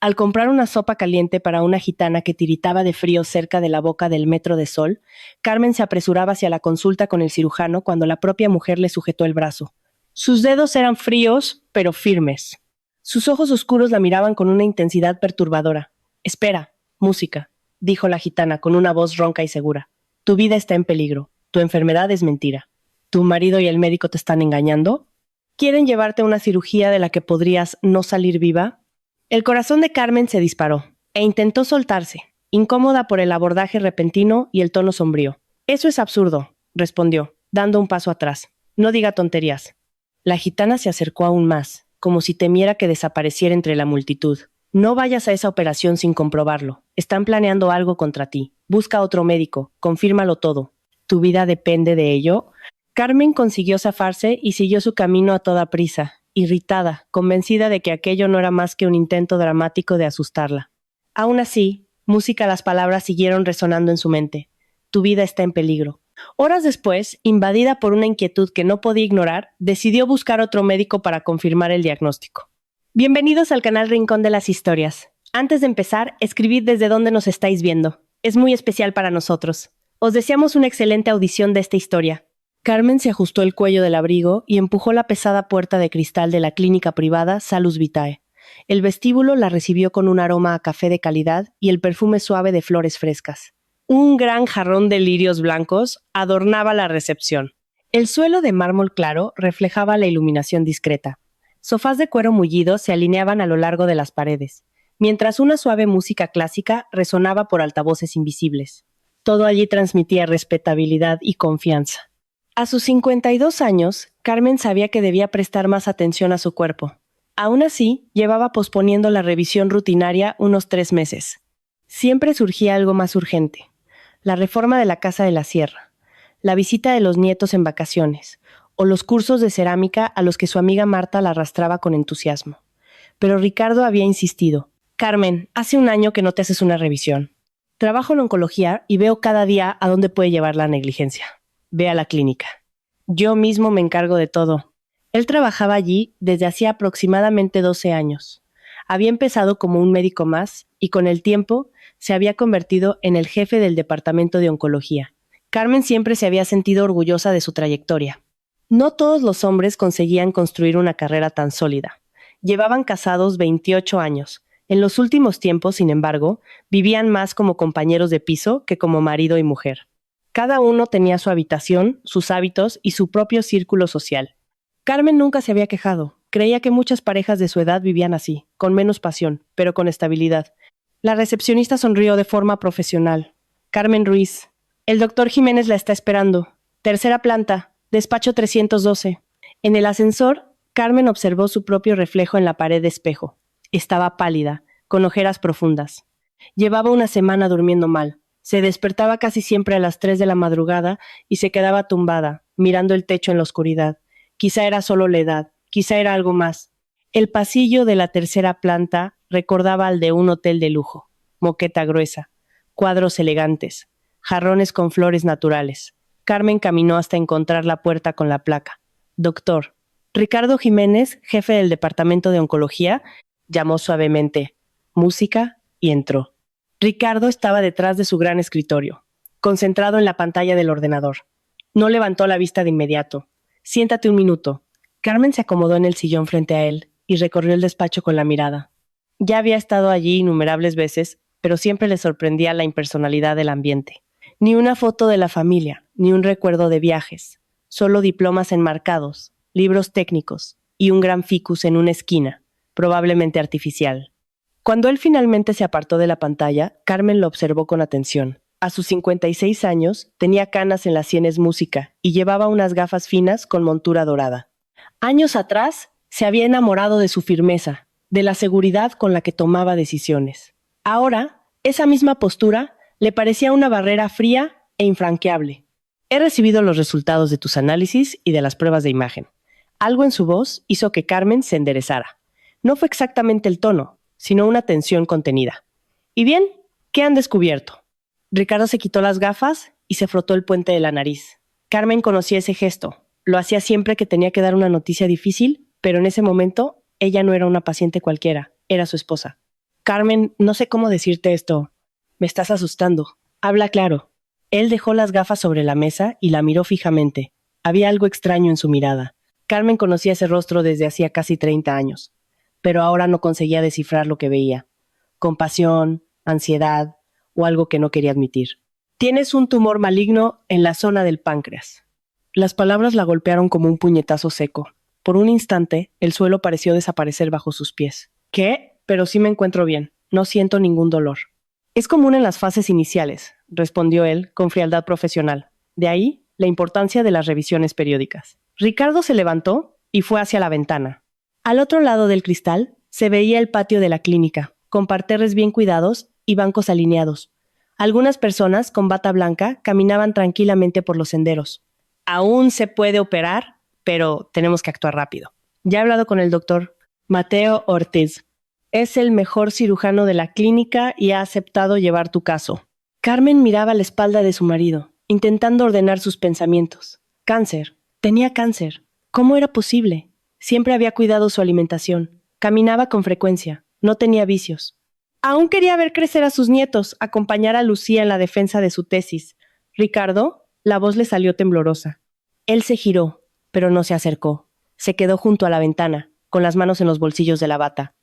Al comprar una sopa caliente para una gitana que tiritaba de frío cerca de la boca del metro de Sol, Carmen se apresuraba hacia la consulta con el cirujano cuando la propia mujer le sujetó el brazo. Sus dedos eran fríos, pero firmes. Sus ojos oscuros la miraban con una intensidad perturbadora. «Espera, música», dijo la gitana con una voz ronca y segura. «Tu vida está en peligro. Tu enfermedad es mentira. ¿Tu marido y el médico te están engañando? ¿Quieren llevarte a una cirugía de la que podrías no salir viva?» El corazón de Carmen se disparó e intentó soltarse, incómoda por el abordaje repentino y el tono sombrío. «Eso es absurdo», respondió, dando un paso atrás. «No diga tonterías». La gitana se acercó aún más, como si temiera que desapareciera entre la multitud. «No vayas a esa operación sin comprobarlo. Están planeando algo contra ti. Busca otro médico. Confírmalo todo. ¿Tu vida depende de ello?» Carmen consiguió zafarse y siguió su camino a toda prisa, irritada, convencida de que aquello no era más que un intento dramático de asustarla. Aún así, música, las palabras siguieron resonando en su mente. «Tu vida está en peligro». Horas después, invadida por una inquietud que no podía ignorar, decidió buscar otro médico para confirmar el diagnóstico. Bienvenidos al canal Rincón de las Historias. Antes de empezar, escribid desde dónde nos estáis viendo. Es muy especial para nosotros. Os deseamos una excelente audición de esta historia. Carmen se ajustó el cuello del abrigo y empujó la pesada puerta de cristal de la clínica privada Salus Vitae. El vestíbulo la recibió con un aroma a café de calidad y el perfume suave de flores frescas. Un gran jarrón de lirios blancos adornaba la recepción. El suelo de mármol claro reflejaba la iluminación discreta. Sofás de cuero mullido se alineaban a lo largo de las paredes, mientras una suave música clásica resonaba por altavoces invisibles. Todo allí transmitía respetabilidad y confianza. A sus 52 años, Carmen sabía que debía prestar más atención a su cuerpo. Aún así, llevaba posponiendo la revisión rutinaria unos 3 meses. Siempre surgía algo más urgente. La reforma de la casa de la sierra, la visita de los nietos en vacaciones, o los cursos de cerámica a los que su amiga Marta la arrastraba con entusiasmo. Pero Ricardo había insistido. «Carmen, hace un año que no te haces una revisión. Trabajo en oncología y veo cada día a dónde puede llevar la negligencia. Ve a la clínica. Yo mismo me encargo de todo». Él trabajaba allí desde hacía aproximadamente 12 años. Había empezado como un médico más y con el tiempo se había convertido en el jefe del departamento de oncología. Carmen siempre se había sentido orgullosa de su trayectoria. No todos los hombres conseguían construir una carrera tan sólida. Llevaban casados 28 años. En los últimos tiempos, sin embargo, vivían más como compañeros de piso que como marido y mujer. Cada uno tenía su habitación, sus hábitos y su propio círculo social. Carmen nunca se había quejado. Creía que muchas parejas de su edad vivían así, con menos pasión, pero con estabilidad. La recepcionista sonrió de forma profesional. «Carmen Ruiz. El doctor Jiménez la está esperando. Tercera planta, despacho 312». En el ascensor, Carmen observó su propio reflejo en la pared de espejo. Estaba pálida, con ojeras profundas. Llevaba una semana durmiendo mal. Se despertaba casi siempre a las 3 de la madrugada y se quedaba tumbada, mirando el techo en la oscuridad. Quizá era solo la edad, quizá era algo más. El pasillo de la tercera planta recordaba al de un hotel de lujo. Moqueta gruesa, cuadros elegantes, jarrones con flores naturales. Carmen caminó hasta encontrar la puerta con la placa. «Doctor». Ricardo Jiménez, jefe del departamento de oncología, llamó suavemente. Música y entró. Ricardo estaba detrás de su gran escritorio, concentrado en la pantalla del ordenador. No levantó la vista de inmediato. «Siéntate un minuto». Carmen se acomodó en el sillón frente a él y recorrió el despacho con la mirada. Ya había estado allí innumerables veces, pero siempre le sorprendía la impersonalidad del ambiente. Ni una foto de la familia, ni un recuerdo de viajes. Solo diplomas enmarcados, libros técnicos y un gran ficus en una esquina, probablemente artificial. Cuando él finalmente se apartó de la pantalla, Carmen lo observó con atención. A sus 56 años, tenía canas en las sienes música y llevaba unas gafas finas con montura dorada. Años atrás, se había enamorado de su firmeza, de la seguridad con la que tomaba decisiones. Ahora, esa misma postura le parecía una barrera fría e infranqueable. «He recibido los resultados de tus análisis y de las pruebas de imagen». Algo en su voz hizo que Carmen se enderezara. No fue exactamente el tono, sino una tensión contenida. «¿Y bien? ¿Qué han descubierto?» Ricardo se quitó las gafas y se frotó el puente de la nariz. Carmen conocía ese gesto. Lo hacía siempre que tenía que dar una noticia difícil, pero en ese momento ella no era una paciente cualquiera, era su esposa. Carmen, no sé cómo decirte esto. Me estás asustando. Habla claro. Él dejó las gafas sobre la mesa y la miró fijamente. Había algo extraño en su mirada. Carmen conocía ese rostro desde hacía casi 30 años, pero ahora no conseguía descifrar lo que veía. Compasión, ansiedad o algo que no quería admitir. Tienes un tumor maligno en la zona del páncreas. Las palabras la golpearon como un puñetazo seco. Por un instante, el suelo pareció desaparecer bajo sus pies. ¿Qué? Pero sí me encuentro bien. No siento ningún dolor. Es común en las fases iniciales, respondió él con frialdad profesional. De ahí, la importancia de las revisiones periódicas. Ricardo se levantó y fue hacia la ventana. Al otro lado del cristal se veía el patio de la clínica, con parterres bien cuidados y bancos alineados. Algunas personas con bata blanca caminaban tranquilamente por los senderos. Aún se puede operar, pero tenemos que actuar rápido. Ya he hablado con el doctor Mateo Ortiz. Es el mejor cirujano de la clínica y ha aceptado llevar tu caso. Carmen miraba la espalda de su marido, intentando ordenar sus pensamientos. Cáncer. Tenía cáncer. ¿Cómo era posible? Siempre había cuidado su alimentación. Caminaba con frecuencia. No tenía vicios. Aún quería ver crecer a sus nietos, acompañar a Lucía en la defensa de su tesis. Ricardo, la voz le salió temblorosa. Él se giró, pero no se acercó. Se quedó junto a la ventana, con las manos en los bolsillos de la bata.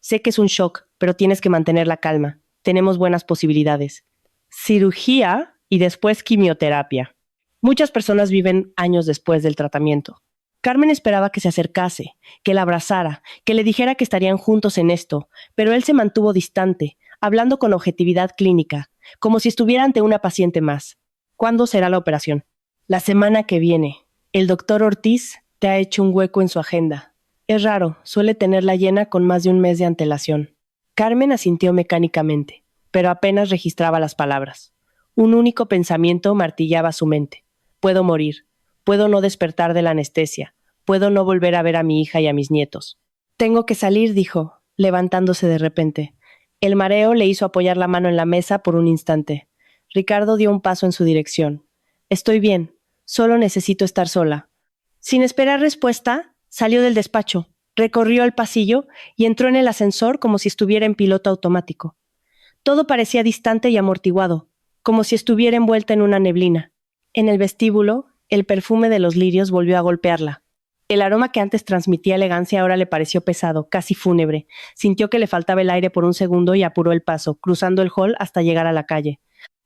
Sé que es un shock, pero tienes que mantener la calma. Tenemos buenas posibilidades. Cirugía y después quimioterapia. Muchas personas viven años después del tratamiento. Carmen esperaba que se acercase, que la abrazara, que le dijera que estarían juntos en esto, pero él se mantuvo distante, hablando con objetividad clínica, como si estuviera ante una paciente más. ¿Cuándo será la operación? La semana que viene. El doctor Ortiz te ha hecho un hueco en su agenda. Es raro, suele tenerla llena con más de un mes de antelación. Carmen asintió mecánicamente, pero apenas registraba las palabras. Un único pensamiento martillaba su mente. Puedo morir. Puedo no despertar de la anestesia. Puedo no volver a ver a mi hija y a mis nietos. Tengo que salir, dijo, levantándose de repente. El mareo le hizo apoyar la mano en la mesa por un instante. Ricardo dio un paso en su dirección. Estoy bien. Solo necesito estar sola. Sin esperar respuesta, salió del despacho, recorrió el pasillo y entró en el ascensor como si estuviera en piloto automático. Todo parecía distante y amortiguado, como si estuviera envuelta en una neblina. En el vestíbulo, el perfume de los lirios volvió a golpearla. El aroma que antes transmitía elegancia ahora le pareció pesado, casi fúnebre. Sintió que le faltaba el aire por un segundo y apuró el paso, cruzando el hall hasta llegar a la calle.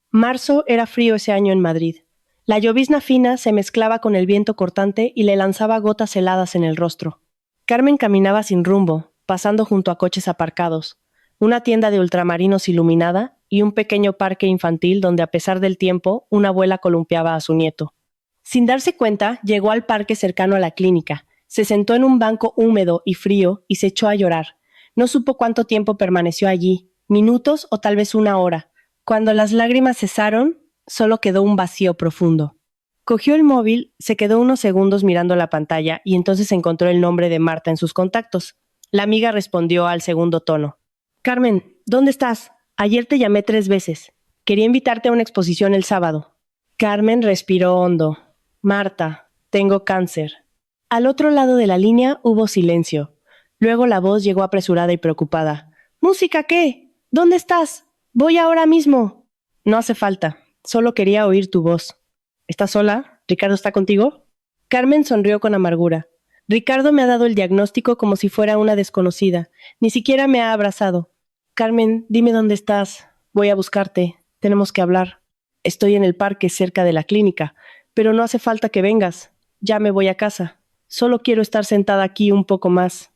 Marzo era frío ese año en Madrid. La llovizna fina se mezclaba con el viento cortante y le lanzaba gotas heladas en el rostro. Carmen caminaba sin rumbo, pasando junto a coches aparcados, una tienda de ultramarinos iluminada y un pequeño parque infantil donde a pesar del tiempo una abuela columpiaba a su nieto. Sin darse cuenta, llegó al parque cercano a la clínica, se sentó en un banco húmedo y frío y se echó a llorar. No supo cuánto tiempo permaneció allí, minutos o tal vez una hora. Cuando las lágrimas cesaron, solo quedó un vacío profundo. Cogió el móvil, se quedó unos segundos mirando la pantalla y entonces encontró el nombre de Marta en sus contactos. La amiga respondió al segundo tono. Carmen, ¿dónde estás? Ayer te llamé 3 veces. Quería invitarte a una exposición el sábado. Carmen respiró hondo. Marta, tengo cáncer. Al otro lado de la línea hubo silencio. Luego la voz llegó apresurada y preocupada. ¿Música qué? ¿Dónde estás? Voy ahora mismo. No hace falta. Solo quería oír tu voz. ¿Estás sola? ¿Ricardo está contigo? Carmen sonrió con amargura. Ricardo me ha dado el diagnóstico como si fuera una desconocida. Ni siquiera me ha abrazado. Carmen, dime dónde estás. Voy a buscarte. Tenemos que hablar. Estoy en el parque cerca de la clínica, pero no hace falta que vengas. Ya me voy a casa. Solo quiero estar sentada aquí un poco más.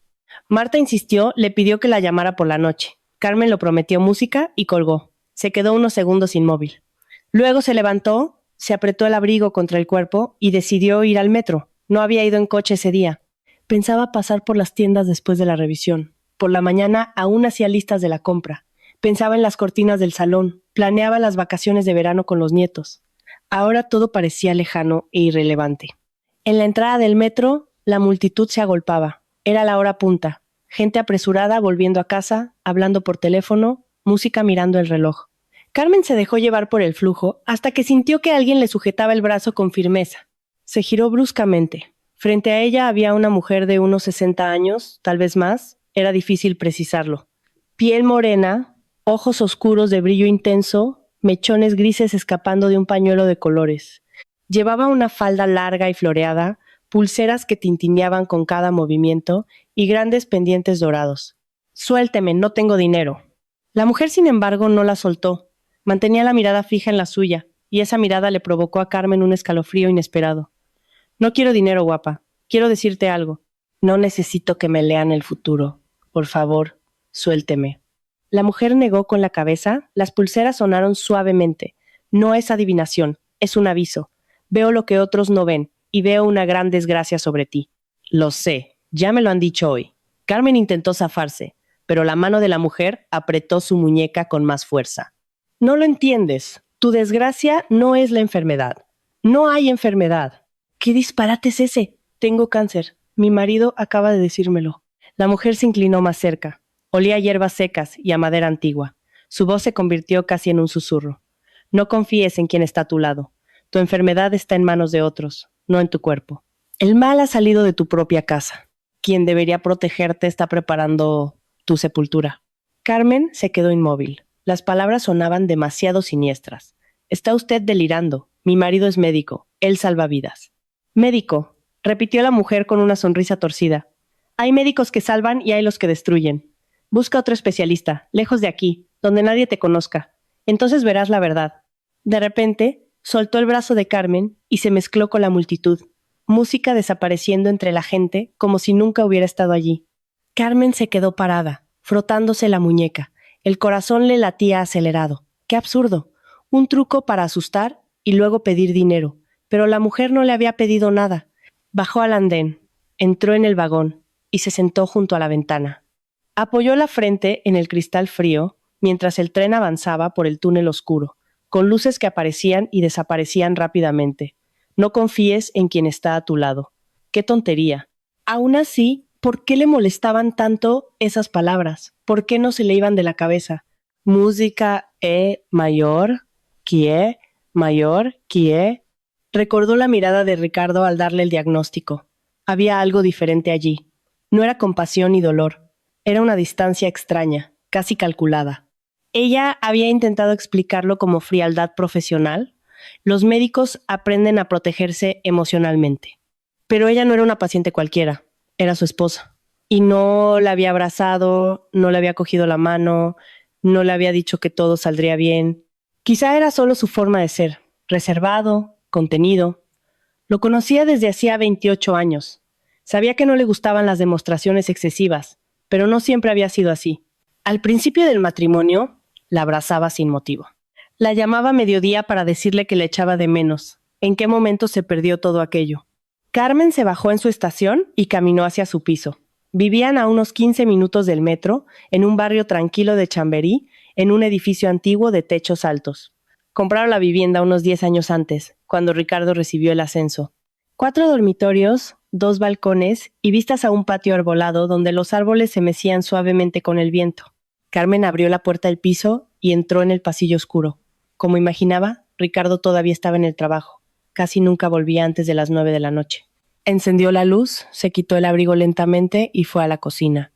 Marta insistió, le pidió que la llamara por la noche. Carmen lo prometió música y colgó. Se quedó unos segundos inmóvil. Luego se levantó, se apretó el abrigo contra el cuerpo y decidió ir al metro. No había ido en coche ese día. Pensaba pasar por las tiendas después de la revisión. Por la mañana aún hacía listas de la compra. Pensaba en las cortinas del salón. Planeaba las vacaciones de verano con los nietos. Ahora todo parecía lejano e irrelevante. En la entrada del metro, la multitud se agolpaba. Era la hora punta. Gente apresurada volviendo a casa, hablando por teléfono, música mirando el reloj. Carmen se dejó llevar por el flujo hasta que sintió que alguien le sujetaba el brazo con firmeza. Se giró bruscamente. Frente a ella había una mujer de unos 60 años, tal vez más. Era difícil precisarlo. Piel morena, ojos oscuros de brillo intenso, mechones grises escapando de un pañuelo de colores. Llevaba una falda larga y floreada, pulseras que tintineaban con cada movimiento y grandes pendientes dorados. Suélteme, no tengo dinero. La mujer, sin embargo, no la soltó. Mantenía la mirada fija en la suya, y esa mirada le provocó a Carmen un escalofrío inesperado. No quiero dinero, guapa. Quiero decirte algo. No necesito que me lean el futuro. Por favor, suélteme. La mujer negó con la cabeza, las pulseras sonaron suavemente. No es adivinación, es un aviso. Veo lo que otros no ven, y veo una gran desgracia sobre ti. Lo sé, ya me lo han dicho hoy. Carmen intentó zafarse, pero la mano de la mujer apretó su muñeca con más fuerza. No lo entiendes. Tu desgracia no es la enfermedad. No hay enfermedad. ¿Qué disparate es ese? Tengo cáncer. Mi marido acaba de decírmelo. La mujer se inclinó más cerca. Olía a hierbas secas y a madera antigua. Su voz se convirtió casi en un susurro. No confíes en quien está a tu lado. Tu enfermedad está en manos de otros, no en tu cuerpo. El mal ha salido de tu propia casa. Quien debería protegerte está preparando tu sepultura. Carmen se quedó inmóvil. Las palabras sonaban demasiado siniestras. Está usted delirando. Mi marido es médico. Él salva vidas. Médico, repitió la mujer con una sonrisa torcida. Hay médicos que salvan y hay los que destruyen. Busca otro especialista, lejos de aquí, donde nadie te conozca. Entonces verás la verdad. De repente, soltó el brazo de Carmen y se mezcló con la multitud. Música desapareciendo entre la gente como si nunca hubiera estado allí. Carmen se quedó parada, frotándose la muñeca. El corazón le latía acelerado. ¡Qué absurdo! Un truco para asustar y luego pedir dinero. Pero la mujer no le había pedido nada. Bajó al andén, entró en el vagón y se sentó junto a la ventana. Apoyó la frente en el cristal frío mientras el tren avanzaba por el túnel oscuro, con luces que aparecían y desaparecían rápidamente. No confíes en quien está a tu lado. ¡Qué tontería! Aún así, ¿por qué le molestaban tanto esas palabras? ¿Por qué no se le iban de la cabeza? Música mayor, kie, mayor, kie. Recordó la mirada de Ricardo al darle el diagnóstico. Había algo diferente allí. No era compasión ni dolor. Era una distancia extraña, casi calculada. Ella había intentado explicarlo como frialdad profesional. Los médicos aprenden a protegerse emocionalmente. Pero ella no era una paciente cualquiera, era su esposa. Y no la había abrazado, no le había cogido la mano, no le había dicho que todo saldría bien. Quizá era solo su forma de ser, reservado, contenido. Lo conocía desde hacía 28 años. Sabía que no le gustaban las demostraciones excesivas, pero no siempre había sido así. Al principio del matrimonio, la abrazaba sin motivo. La llamaba a mediodía para decirle que le echaba de menos. ¿En qué momento se perdió todo aquello? Carmen se bajó en su estación y caminó hacia su piso. Vivían a unos 15 minutos del metro, en un barrio tranquilo de Chamberí, en un edificio antiguo de techos altos. Compraron la vivienda unos 10 años antes, cuando Ricardo recibió el ascenso. 4 dormitorios, 2 balcones y vistas a un patio arbolado donde los árboles se mecían suavemente con el viento. Carmen abrió la puerta del piso y entró en el pasillo oscuro. Como imaginaba, Ricardo todavía estaba en el trabajo. Casi nunca volvía antes de las 9 de la noche. Encendió la luz, se quitó el abrigo lentamente y fue a la cocina.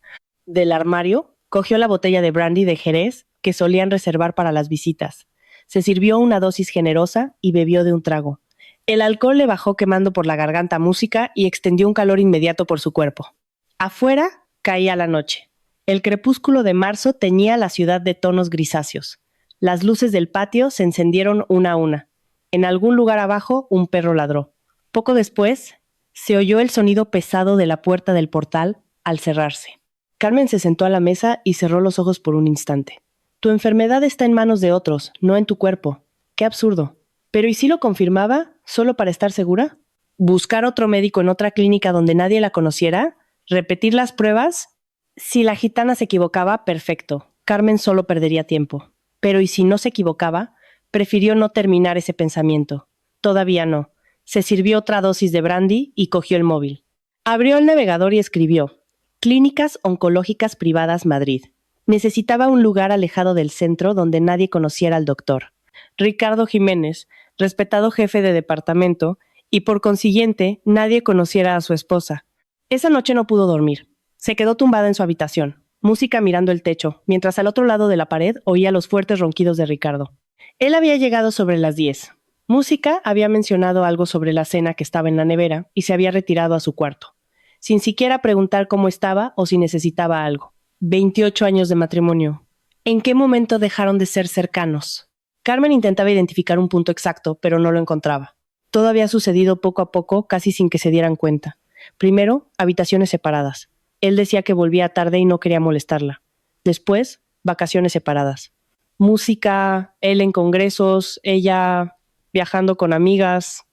Del armario, cogió la botella de brandy de Jerez que solían reservar para las visitas. Se sirvió una dosis generosa y bebió de un trago. El alcohol le bajó quemando por la garganta música y extendió un calor inmediato por su cuerpo. Afuera caía la noche. El crepúsculo de marzo teñía la ciudad de tonos grisáceos. Las luces del patio se encendieron una a una. En algún lugar abajo, un perro ladró. Poco después, se oyó el sonido pesado de la puerta del portal al cerrarse. Carmen se sentó a la mesa y cerró los ojos por un instante. Tu enfermedad está en manos de otros, no en tu cuerpo. Qué absurdo. Pero ¿y si lo confirmaba, solo para estar segura? ¿Buscar otro médico en otra clínica donde nadie la conociera? ¿Repetir las pruebas? Si la gitana se equivocaba, perfecto. Carmen solo perdería tiempo. Pero ¿y si no se equivocaba? Prefirió no terminar ese pensamiento. Todavía no. Se sirvió otra dosis de brandy y cogió el móvil. Abrió el navegador y escribió: Clínicas Oncológicas Privadas Madrid. Necesitaba un lugar alejado del centro donde nadie conociera al doctor. Ricardo Jiménez, respetado jefe de departamento, y por consiguiente nadie conociera a su esposa. Esa noche no pudo dormir. Se quedó tumbada en su habitación. música mirando el techo, mientras al otro lado de la pared oía los fuertes ronquidos de Ricardo. Él había llegado sobre las 10. Música había mencionado algo sobre la cena que estaba en la nevera y se había retirado a su cuarto, sin siquiera preguntar cómo estaba o si necesitaba algo. 28 años de matrimonio. ¿En qué momento dejaron de ser cercanos? Carmen intentaba identificar un punto exacto, pero no lo encontraba. Todo había sucedido poco a poco, casi sin que se dieran cuenta. Primero, habitaciones separadas. Él decía que volvía tarde y no quería molestarla. Después, vacaciones separadas. Música, él en congresos, ella viajando con amigas.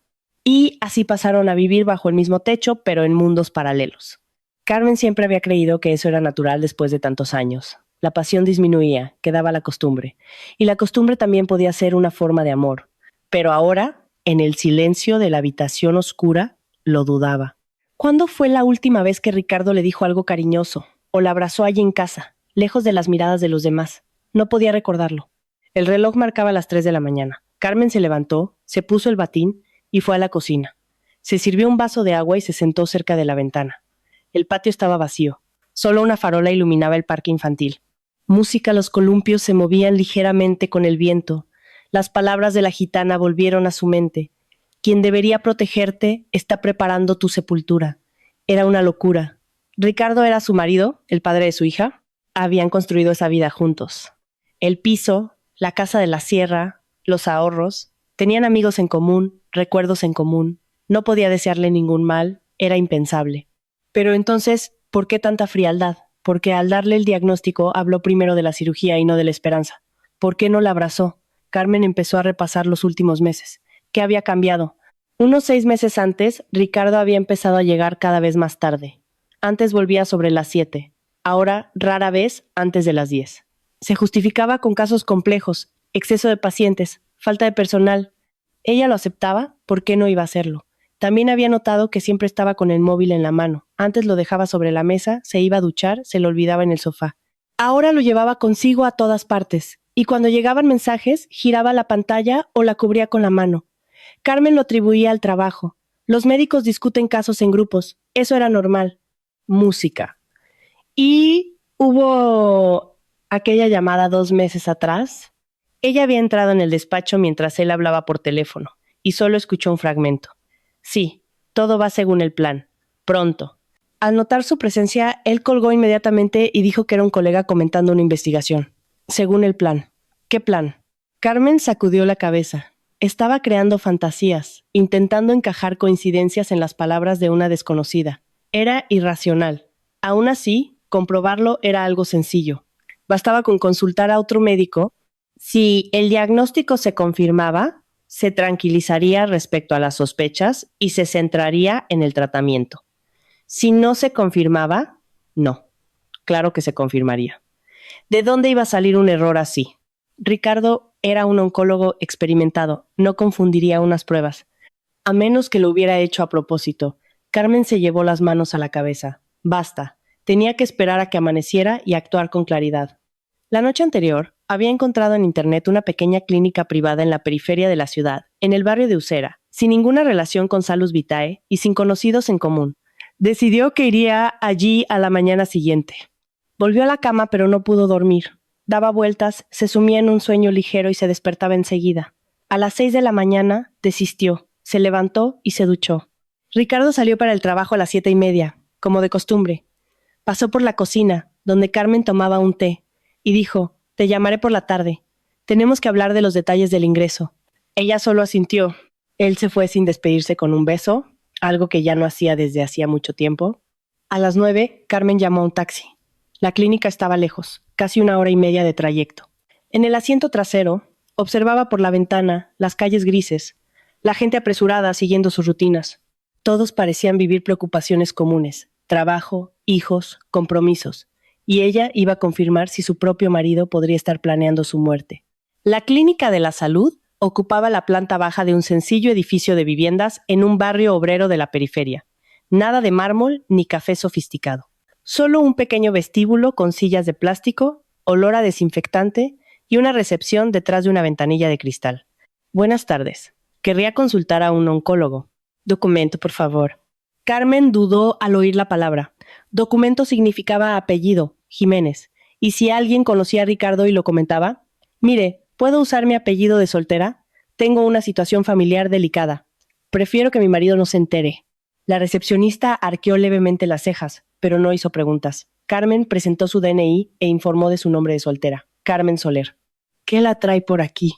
Y así pasaron a vivir bajo el mismo techo, pero en mundos paralelos. Carmen siempre había creído que eso era natural después de tantos años. La pasión disminuía, quedaba la costumbre. Y la costumbre también podía ser una forma de amor. Pero ahora, en el silencio de la habitación oscura, lo dudaba. ¿Cuándo fue la última vez que Ricardo le dijo algo cariñoso o la abrazó allí en casa, lejos de las miradas de los demás? No podía recordarlo. El reloj marcaba las 3 de la mañana. Carmen se levantó, se puso el batín y fue a la cocina. Se sirvió un vaso de agua y se sentó cerca de la ventana. El patio estaba vacío. Solo una farola iluminaba el parque infantil. Música, los columpios se movían ligeramente con el viento. Las palabras de la gitana volvieron a su mente. Quien debería protegerte está preparando tu sepultura. Era una locura. Ricardo era su marido, el padre de su hija. Habían construido esa vida juntos. El piso, la casa de la sierra, los ahorros. Tenían amigos en común, recuerdos en común. No podía desearle ningún mal, era impensable. Pero entonces, ¿por qué tanta frialdad? Porque al darle el diagnóstico habló primero de la cirugía y no de la esperanza. ¿Por qué no la abrazó? Carmen empezó a repasar los últimos meses. ¿Qué había cambiado? Unos 6 meses antes, Ricardo había empezado a llegar cada vez más tarde. Antes volvía sobre las 7. Ahora, rara vez, antes de las 10. Se justificaba con casos complejos, exceso de pacientes, falta de personal. Ella lo aceptaba, ¿por qué no iba a hacerlo? También había notado que siempre estaba con el móvil en la mano. Antes lo dejaba sobre la mesa, se iba a duchar, se lo olvidaba en el sofá. Ahora lo llevaba consigo a todas partes, y cuando llegaban mensajes, giraba la pantalla o la cubría con la mano. Carmen lo atribuía al trabajo. Los médicos discuten casos en grupos. Eso era normal. Música. Y hubo aquella llamada 2 meses atrás. Ella había entrado en el despacho mientras él hablaba por teléfono, y solo escuchó un fragmento. Sí, todo va según el plan. Pronto. Al notar su presencia, él colgó inmediatamente y dijo que era un colega comentando una investigación. Según el plan. ¿Qué plan? Carmen sacudió la cabeza. Estaba creando fantasías, intentando encajar coincidencias en las palabras de una desconocida. Era irracional. Aún así, comprobarlo era algo sencillo. Bastaba con consultar a otro médico. Si el diagnóstico se confirmaba, se tranquilizaría respecto a las sospechas y se centraría en el tratamiento. Si no se confirmaba, no. Claro que se confirmaría. ¿De dónde iba a salir un error así? Ricardo era un oncólogo experimentado, no confundiría unas pruebas. A menos que lo hubiera hecho a propósito. Carmen se llevó las manos a la cabeza. Basta. Tenía que esperar a que amaneciera y actuar con claridad. La noche anterior, había encontrado en internet una pequeña clínica privada en la periferia de la ciudad, en el barrio de Usera, sin ninguna relación con Salus Vitae y sin conocidos en común. Decidió que iría allí a la mañana siguiente. Volvió a la cama pero no pudo dormir. Daba vueltas, se sumía en un sueño ligero y se despertaba enseguida. A las 6 de la mañana, desistió, se levantó y se duchó. Ricardo salió para el trabajo a las 7:30, como de costumbre. Pasó por la cocina, donde Carmen tomaba un té, y dijo: «Te llamaré por la tarde. Tenemos que hablar de los detalles del ingreso». Ella solo asintió. Él se fue sin despedirse con un beso, algo que ya no hacía desde hacía mucho tiempo. A las 9, Carmen llamó a un taxi. La clínica estaba lejos, casi 1 hora y media de trayecto. En el asiento trasero, observaba por la ventana las calles grises, la gente apresurada siguiendo sus rutinas. Todos parecían vivir preocupaciones comunes, trabajo, hijos, compromisos, y ella iba a confirmar si su propio marido podría estar planeando su muerte. La Clínica de la Salud ocupaba la planta baja de un sencillo edificio de viviendas en un barrio obrero de la periferia. Nada de mármol ni café sofisticado. Solo un pequeño vestíbulo con sillas de plástico, olor a desinfectante y una recepción detrás de una ventanilla de cristal. Buenas tardes. Querría consultar a un oncólogo. Documento, por favor. Carmen dudó al oír la palabra. Documento significaba apellido, Jiménez. ¿Y si alguien conocía a Ricardo y lo comentaba? Mire, ¿puedo usar mi apellido de soltera? Tengo una situación familiar delicada. Prefiero que mi marido no se entere. La recepcionista arqueó levemente las cejas, pero no hizo preguntas. Carmen presentó su DNI e informó de su nombre de soltera, Carmen Soler. ¿Qué la trae por aquí?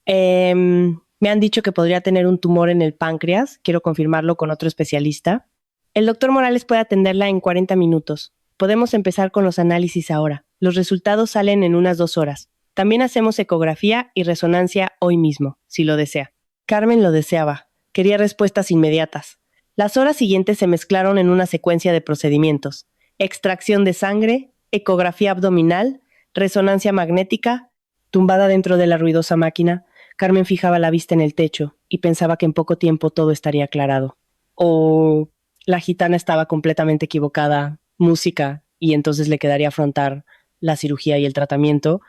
Me han dicho que podría tener un tumor en el páncreas. Quiero confirmarlo con otro especialista. El doctor Morales puede atenderla en 40 minutos. Podemos empezar con los análisis ahora. Los resultados salen en unas 2 horas. También hacemos ecografía y resonancia hoy mismo, si lo desea. Carmen lo deseaba. Quería respuestas inmediatas. Las horas siguientes se mezclaron en una secuencia de procedimientos. Extracción de sangre, ecografía abdominal, resonancia magnética. Tumbada dentro de la ruidosa máquina, Carmen fijaba la vista en el techo y pensaba que en poco tiempo todo estaría aclarado. O la gitana estaba completamente equivocada, música, y entonces le quedaría afrontar la cirugía y el tratamiento.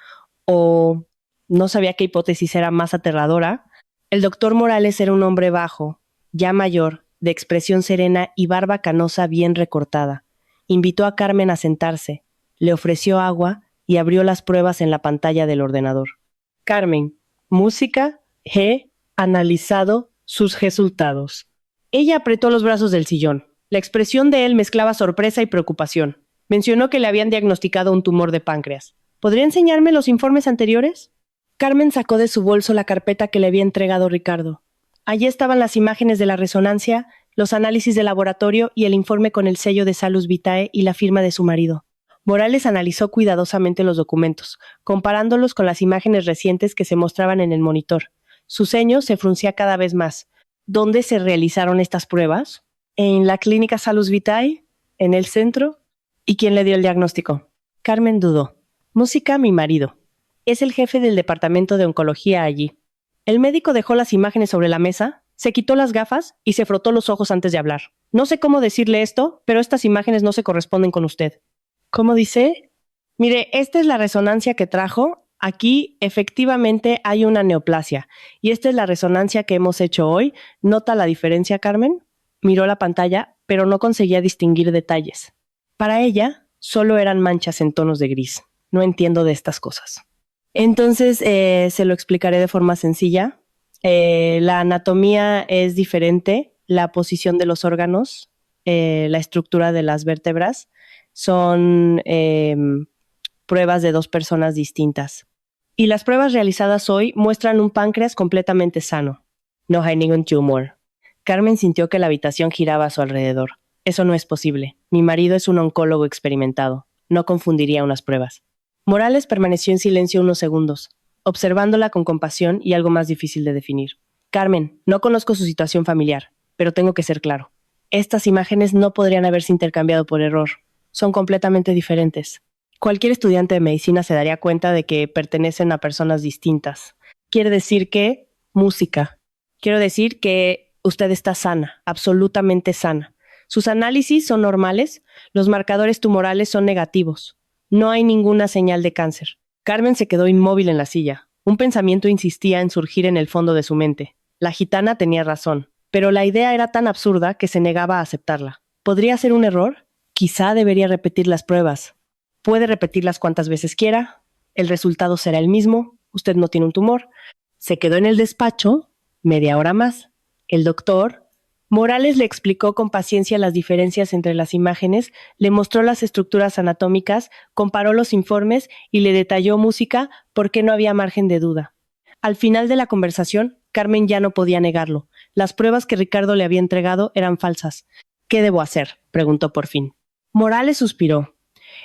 O no sabía qué hipótesis era más aterradora. El doctor Morales era un hombre bajo, ya mayor, de expresión serena y barba canosa bien recortada. Invitó a Carmen a sentarse, le ofreció agua y abrió las pruebas en la pantalla del ordenador. Carmen, música, he analizado sus resultados. Ella apretó los brazos del sillón. La expresión de él mezclaba sorpresa y preocupación. Mencionó que le habían diagnosticado un tumor de páncreas. ¿Podría enseñarme los informes anteriores? Carmen sacó de su bolso la carpeta que le había entregado Ricardo. Allí estaban las imágenes de la resonancia, los análisis de laboratorio y el informe con el sello de Salus Vitae y la firma de su marido. Morales analizó cuidadosamente los documentos, comparándolos con las imágenes recientes que se mostraban en el monitor. Su ceño se fruncía cada vez más. ¿Dónde se realizaron estas pruebas? ¿En la clínica Salus Vitae? ¿En el centro? ¿Y quién le dio el diagnóstico? Carmen dudó. Música, mi marido. Es el jefe del departamento de oncología allí. El médico dejó las imágenes sobre la mesa, se quitó las gafas y se frotó los ojos antes de hablar. No sé cómo decirle esto, pero estas imágenes no se corresponden con usted. ¿Cómo dice? Mire, esta es la resonancia que trajo. Aquí efectivamente hay una neoplasia. Y esta es la resonancia que hemos hecho hoy. ¿Nota la diferencia, Carmen? Miró la pantalla, pero no conseguía distinguir detalles. Para ella, solo eran manchas en tonos de gris. No entiendo de estas cosas. Entonces, se lo explicaré de forma sencilla. La anatomía es diferente, la posición de los órganos, la estructura de las vértebras. Son pruebas de 2 personas distintas. Y las pruebas realizadas hoy muestran un páncreas completamente sano. No hay ningún tumor. Carmen sintió que la habitación giraba a su alrededor. Eso no es posible. Mi marido es un oncólogo experimentado. No confundiría unas pruebas. Morales permaneció en silencio unos segundos, observándola con compasión y algo más difícil de definir. Carmen, no conozco su situación familiar, pero tengo que ser claro. Estas imágenes no podrían haberse intercambiado por error. Son completamente diferentes. Cualquier estudiante de medicina se daría cuenta de que pertenecen a personas distintas. Quiere decir que, música. Quiero decir que usted está sana, absolutamente sana. Sus análisis son normales, los marcadores tumorales son negativos. No hay ninguna señal de cáncer. Carmen se quedó inmóvil en la silla. Un pensamiento insistía en surgir en el fondo de su mente. La gitana tenía razón, pero la idea era tan absurda que se negaba a aceptarla. ¿Podría ser un error? Quizá debería repetir las pruebas. Puede repetirlas cuantas veces quiera. El resultado será el mismo. Usted no tiene un tumor. Se quedó en el despacho media hora más. El doctor Morales le explicó con paciencia las diferencias entre las imágenes, le mostró las estructuras anatómicas, comparó los informes y le detalló música porque no había margen de duda. Al final de la conversación, Carmen ya no podía negarlo. Las pruebas que Ricardo le había entregado eran falsas. ¿Qué debo hacer?, preguntó por fin. Morales suspiró.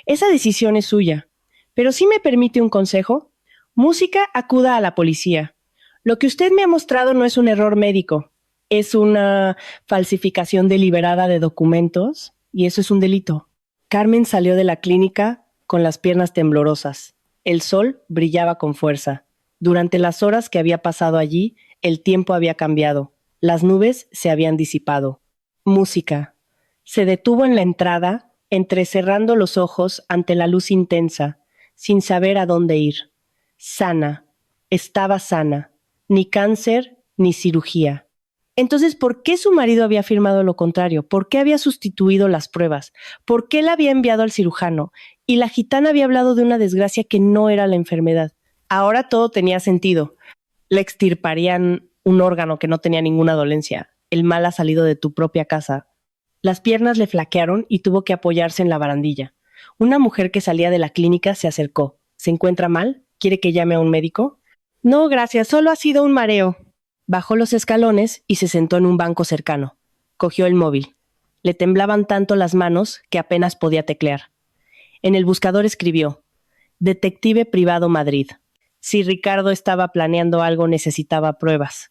Esa decisión es suya. Pero si me permite un consejo, música, acuda a la policía. Lo que usted me ha mostrado no es un error médico. Es una falsificación deliberada de documentos y eso es un delito. Carmen salió de la clínica con las piernas temblorosas. El sol brillaba con fuerza. Durante las horas que había pasado allí, el tiempo había cambiado. Las nubes se habían disipado. Música. Se detuvo en la entrada, entrecerrando los ojos ante la luz intensa, sin saber a dónde ir. Sana. Estaba sana. Ni cáncer, ni cirugía. Entonces, ¿por qué su marido había afirmado lo contrario? ¿Por qué había sustituido las pruebas? ¿Por qué la había enviado al cirujano? Y la gitana había hablado de una desgracia que no era la enfermedad. Ahora todo tenía sentido. Le extirparían un órgano que no tenía ninguna dolencia. El mal ha salido de tu propia casa. Las piernas le flaquearon y tuvo que apoyarse en la barandilla. Una mujer que salía de la clínica se acercó. ¿Se encuentra mal? ¿Quiere que llame a un médico? No, gracias, solo ha sido un mareo. Bajó los escalones y se sentó en un banco cercano. Cogió el móvil. Le temblaban tanto las manos que apenas podía teclear. En el buscador escribió: Detective Privado Madrid. Si Ricardo estaba planeando algo, necesitaba pruebas.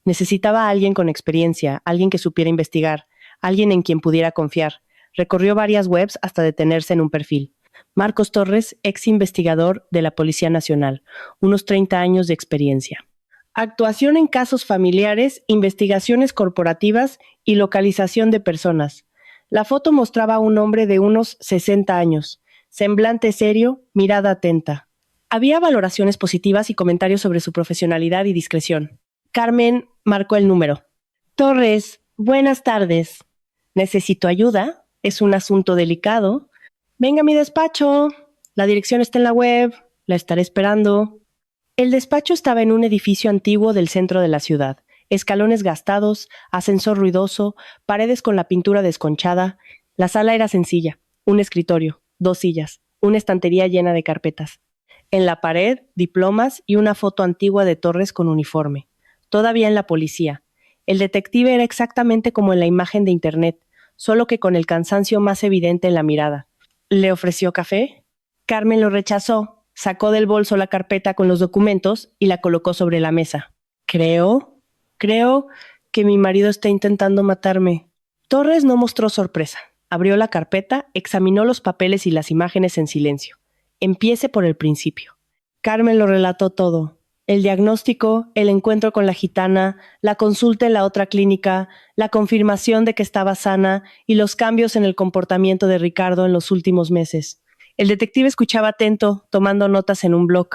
Necesitaba a alguien con experiencia, alguien que supiera investigar, alguien en quien pudiera confiar. Recorrió varias webs hasta detenerse en un perfil. Marcos Torres, ex investigador de la Policía Nacional, unos 30 años de experiencia. Actuación en casos familiares, investigaciones corporativas y localización de personas. La foto mostraba a un hombre de unos 60 años, semblante serio, mirada atenta. Había valoraciones positivas y comentarios sobre su profesionalidad y discreción. Carmen marcó el número. Torres, buenas tardes. ¿Necesito ayuda? Es un asunto delicado. Venga a mi despacho. La dirección está en la web. La estaré esperando. El despacho estaba en un edificio antiguo del centro de la ciudad. Escalones gastados, ascensor ruidoso, paredes con la pintura desconchada. La sala era sencilla. Un escritorio, 2 sillas, una estantería llena de carpetas. En la pared, diplomas y una foto antigua de Torres con uniforme. Todavía en la policía. El detective era exactamente como en la imagen de internet, solo que con el cansancio más evidente en la mirada. ¿Le ofreció café? Carmen lo rechazó. Sacó del bolso la carpeta con los documentos y la colocó sobre la mesa. Creo que mi marido está intentando matarme. Torres no mostró sorpresa. Abrió la carpeta, examinó los papeles y las imágenes en silencio. Empiece por el principio. Carmen lo relató todo. El diagnóstico, el encuentro con la gitana, la consulta en la otra clínica, la confirmación de que estaba sana y los cambios en el comportamiento de Ricardo en los últimos meses. El detective escuchaba atento, tomando notas en un blog.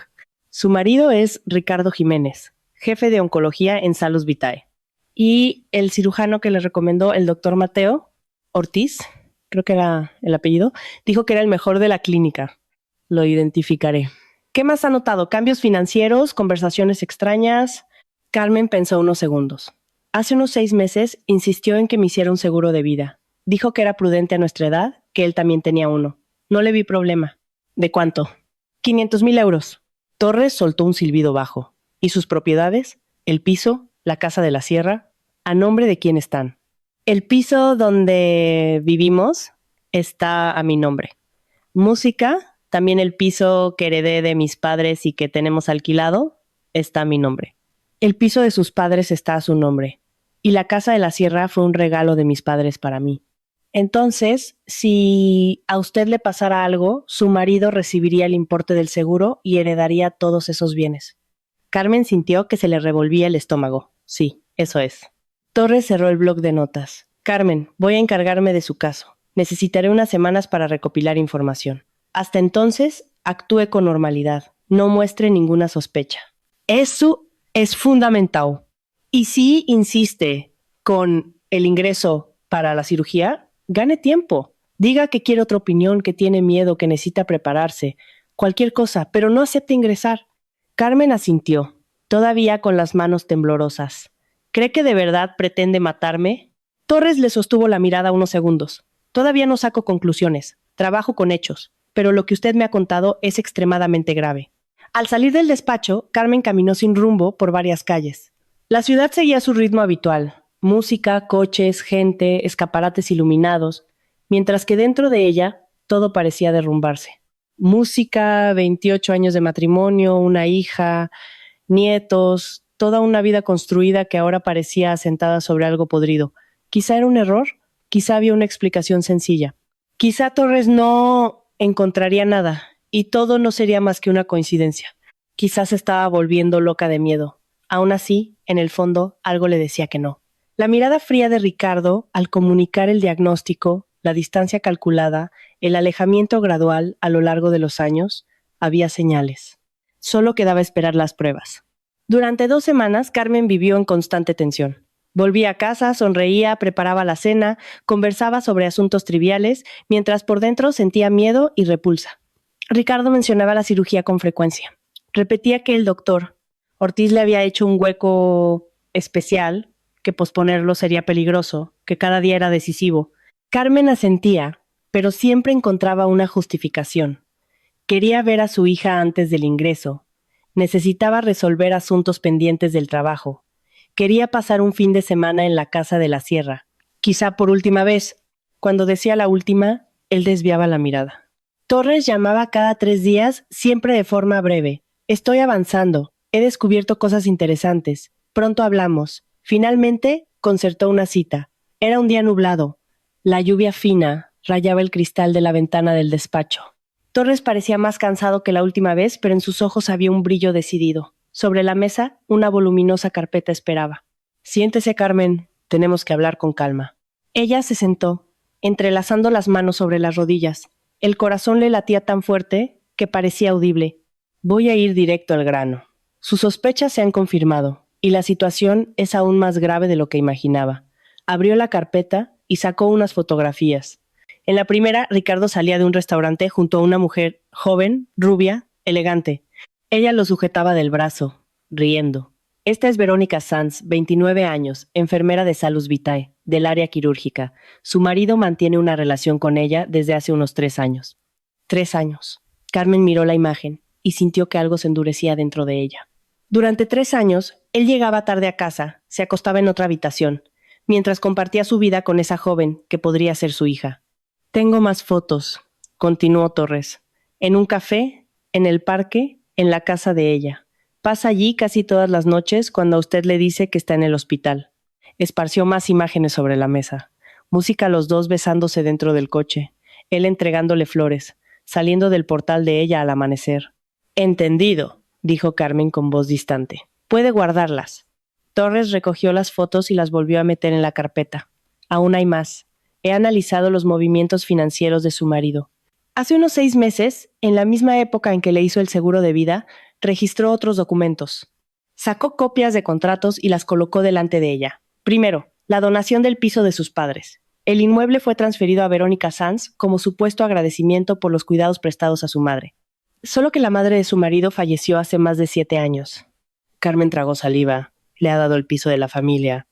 Su marido es Ricardo Jiménez, jefe de oncología en Salus Vitae. Y el cirujano que le recomendó, el doctor Mateo Ortiz, creo que era el apellido, dijo que era el mejor de la clínica. Lo identificaré. ¿Qué más ha notado? ¿Cambios financieros? ¿Conversaciones extrañas? Carmen pensó unos segundos. Hace unos 6 meses insistió en que me hiciera un seguro de vida. Dijo que era prudente a nuestra edad, que él también tenía uno. No le vi problema. ¿De cuánto? 500,000 euros. Torres soltó un silbido bajo. ¿Y sus propiedades? El piso, la casa de la sierra. ¿A nombre de quién están? El piso donde vivimos está a mi nombre. Música, también el piso que heredé de mis padres y que tenemos alquilado, está a mi nombre. El piso de sus padres está a su nombre. Y la casa de la sierra fue un regalo de mis padres para mí. Entonces, si a usted le pasara algo, su marido recibiría el importe del seguro y heredaría todos esos bienes. Carmen sintió que se le revolvía el estómago. Sí, eso es. Torres cerró el bloc de notas. Carmen, voy a encargarme de su caso. Necesitaré unas semanas para recopilar información. Hasta entonces, actúe con normalidad. No muestre ninguna sospecha. Eso es fundamental. Y si insiste con el ingreso para la cirugía, gane tiempo. Diga que quiere otra opinión, que tiene miedo, que necesita prepararse. Cualquier cosa, pero no acepte ingresar. Carmen asintió, todavía con las manos temblorosas. ¿Cree que de verdad pretende matarme? Torres le sostuvo la mirada unos segundos. Todavía no saco conclusiones. Trabajo con hechos. Pero lo que usted me ha contado es extremadamente grave. Al salir del despacho, Carmen caminó sin rumbo por varias calles. La ciudad seguía su ritmo habitual. Música, coches, gente, escaparates iluminados, mientras que dentro de ella todo parecía derrumbarse. Música, 28 años de matrimonio, una hija, nietos, toda una vida construida que ahora parecía asentada sobre algo podrido. Quizá era un error, quizá había una explicación sencilla. Quizá Torres no encontraría nada y todo no sería más que una coincidencia. Quizás se estaba volviendo loca de miedo. Aún así, en el fondo, algo le decía que no. La mirada fría de Ricardo, al comunicar el diagnóstico, la distancia calculada, el alejamiento gradual a lo largo de los años, había señales. Solo quedaba esperar las pruebas. Durante 2 semanas, Carmen vivió en constante tensión. Volvía a casa, sonreía, preparaba la cena, conversaba sobre asuntos triviales, mientras por dentro sentía miedo y repulsa. Ricardo mencionaba la cirugía con frecuencia. Repetía que el doctor Ortiz le había hecho un hueco especial, que posponerlo sería peligroso, que cada día era decisivo. Carmen asentía, pero siempre encontraba una justificación. Quería ver a su hija antes del ingreso. Necesitaba resolver asuntos pendientes del trabajo. Quería pasar un fin de semana en la casa de la sierra. Quizá por última vez. Cuando decía la última, él desviaba la mirada. Torres llamaba cada 3 días, siempre de forma breve. Estoy avanzando. He descubierto cosas interesantes. Pronto hablamos. Finalmente, concertó una cita. Era un día nublado. La lluvia fina rayaba el cristal de la ventana del despacho. Torres parecía más cansado que la última vez, pero en sus ojos había un brillo decidido. Sobre la mesa, una voluminosa carpeta esperaba. Siéntese, Carmen. Tenemos que hablar con calma. Ella se sentó, entrelazando las manos sobre las rodillas. El corazón le latía tan fuerte que parecía audible. Voy a ir directo al grano. Sus sospechas se han confirmado, y la situación es aún más grave de lo que imaginaba. Abrió la carpeta y sacó unas fotografías. En la primera, Ricardo salía de un restaurante junto a una mujer joven, rubia, elegante. Ella lo sujetaba del brazo, riendo. Esta es Verónica Sanz, 29 años, enfermera de Salus Vitae, del área quirúrgica. Su marido mantiene una relación con ella desde hace unos 3 años. 3 años. Carmen miró la imagen y sintió que algo se endurecía dentro de ella. Durante 3 años, él llegaba tarde a casa, se acostaba en otra habitación, mientras compartía su vida con esa joven que podría ser su hija. Tengo más fotos, continuó Torres. En un café, en el parque, en la casa de ella. Pasa allí casi todas las noches cuando a usted le dice que está en el hospital. Esparció más imágenes sobre la mesa. Música los dos besándose dentro del coche. Él entregándole flores, saliendo del portal de ella al amanecer. Entendido, dijo Carmen con voz distante. Puede guardarlas. Torres recogió las fotos y las volvió a meter en la carpeta. Aún hay más. He analizado los movimientos financieros de su marido. Hace unos 6 meses, en la misma época en que le hizo el seguro de vida, registró otros documentos. Sacó copias de contratos y las colocó delante de ella. Primero, la donación del piso de sus padres. El inmueble fue transferido a Verónica Sanz como supuesto agradecimiento por los cuidados prestados a su madre. Solo que la madre de su marido falleció hace más de 7 años. Carmen tragó saliva. Le ha dado el piso de la familia.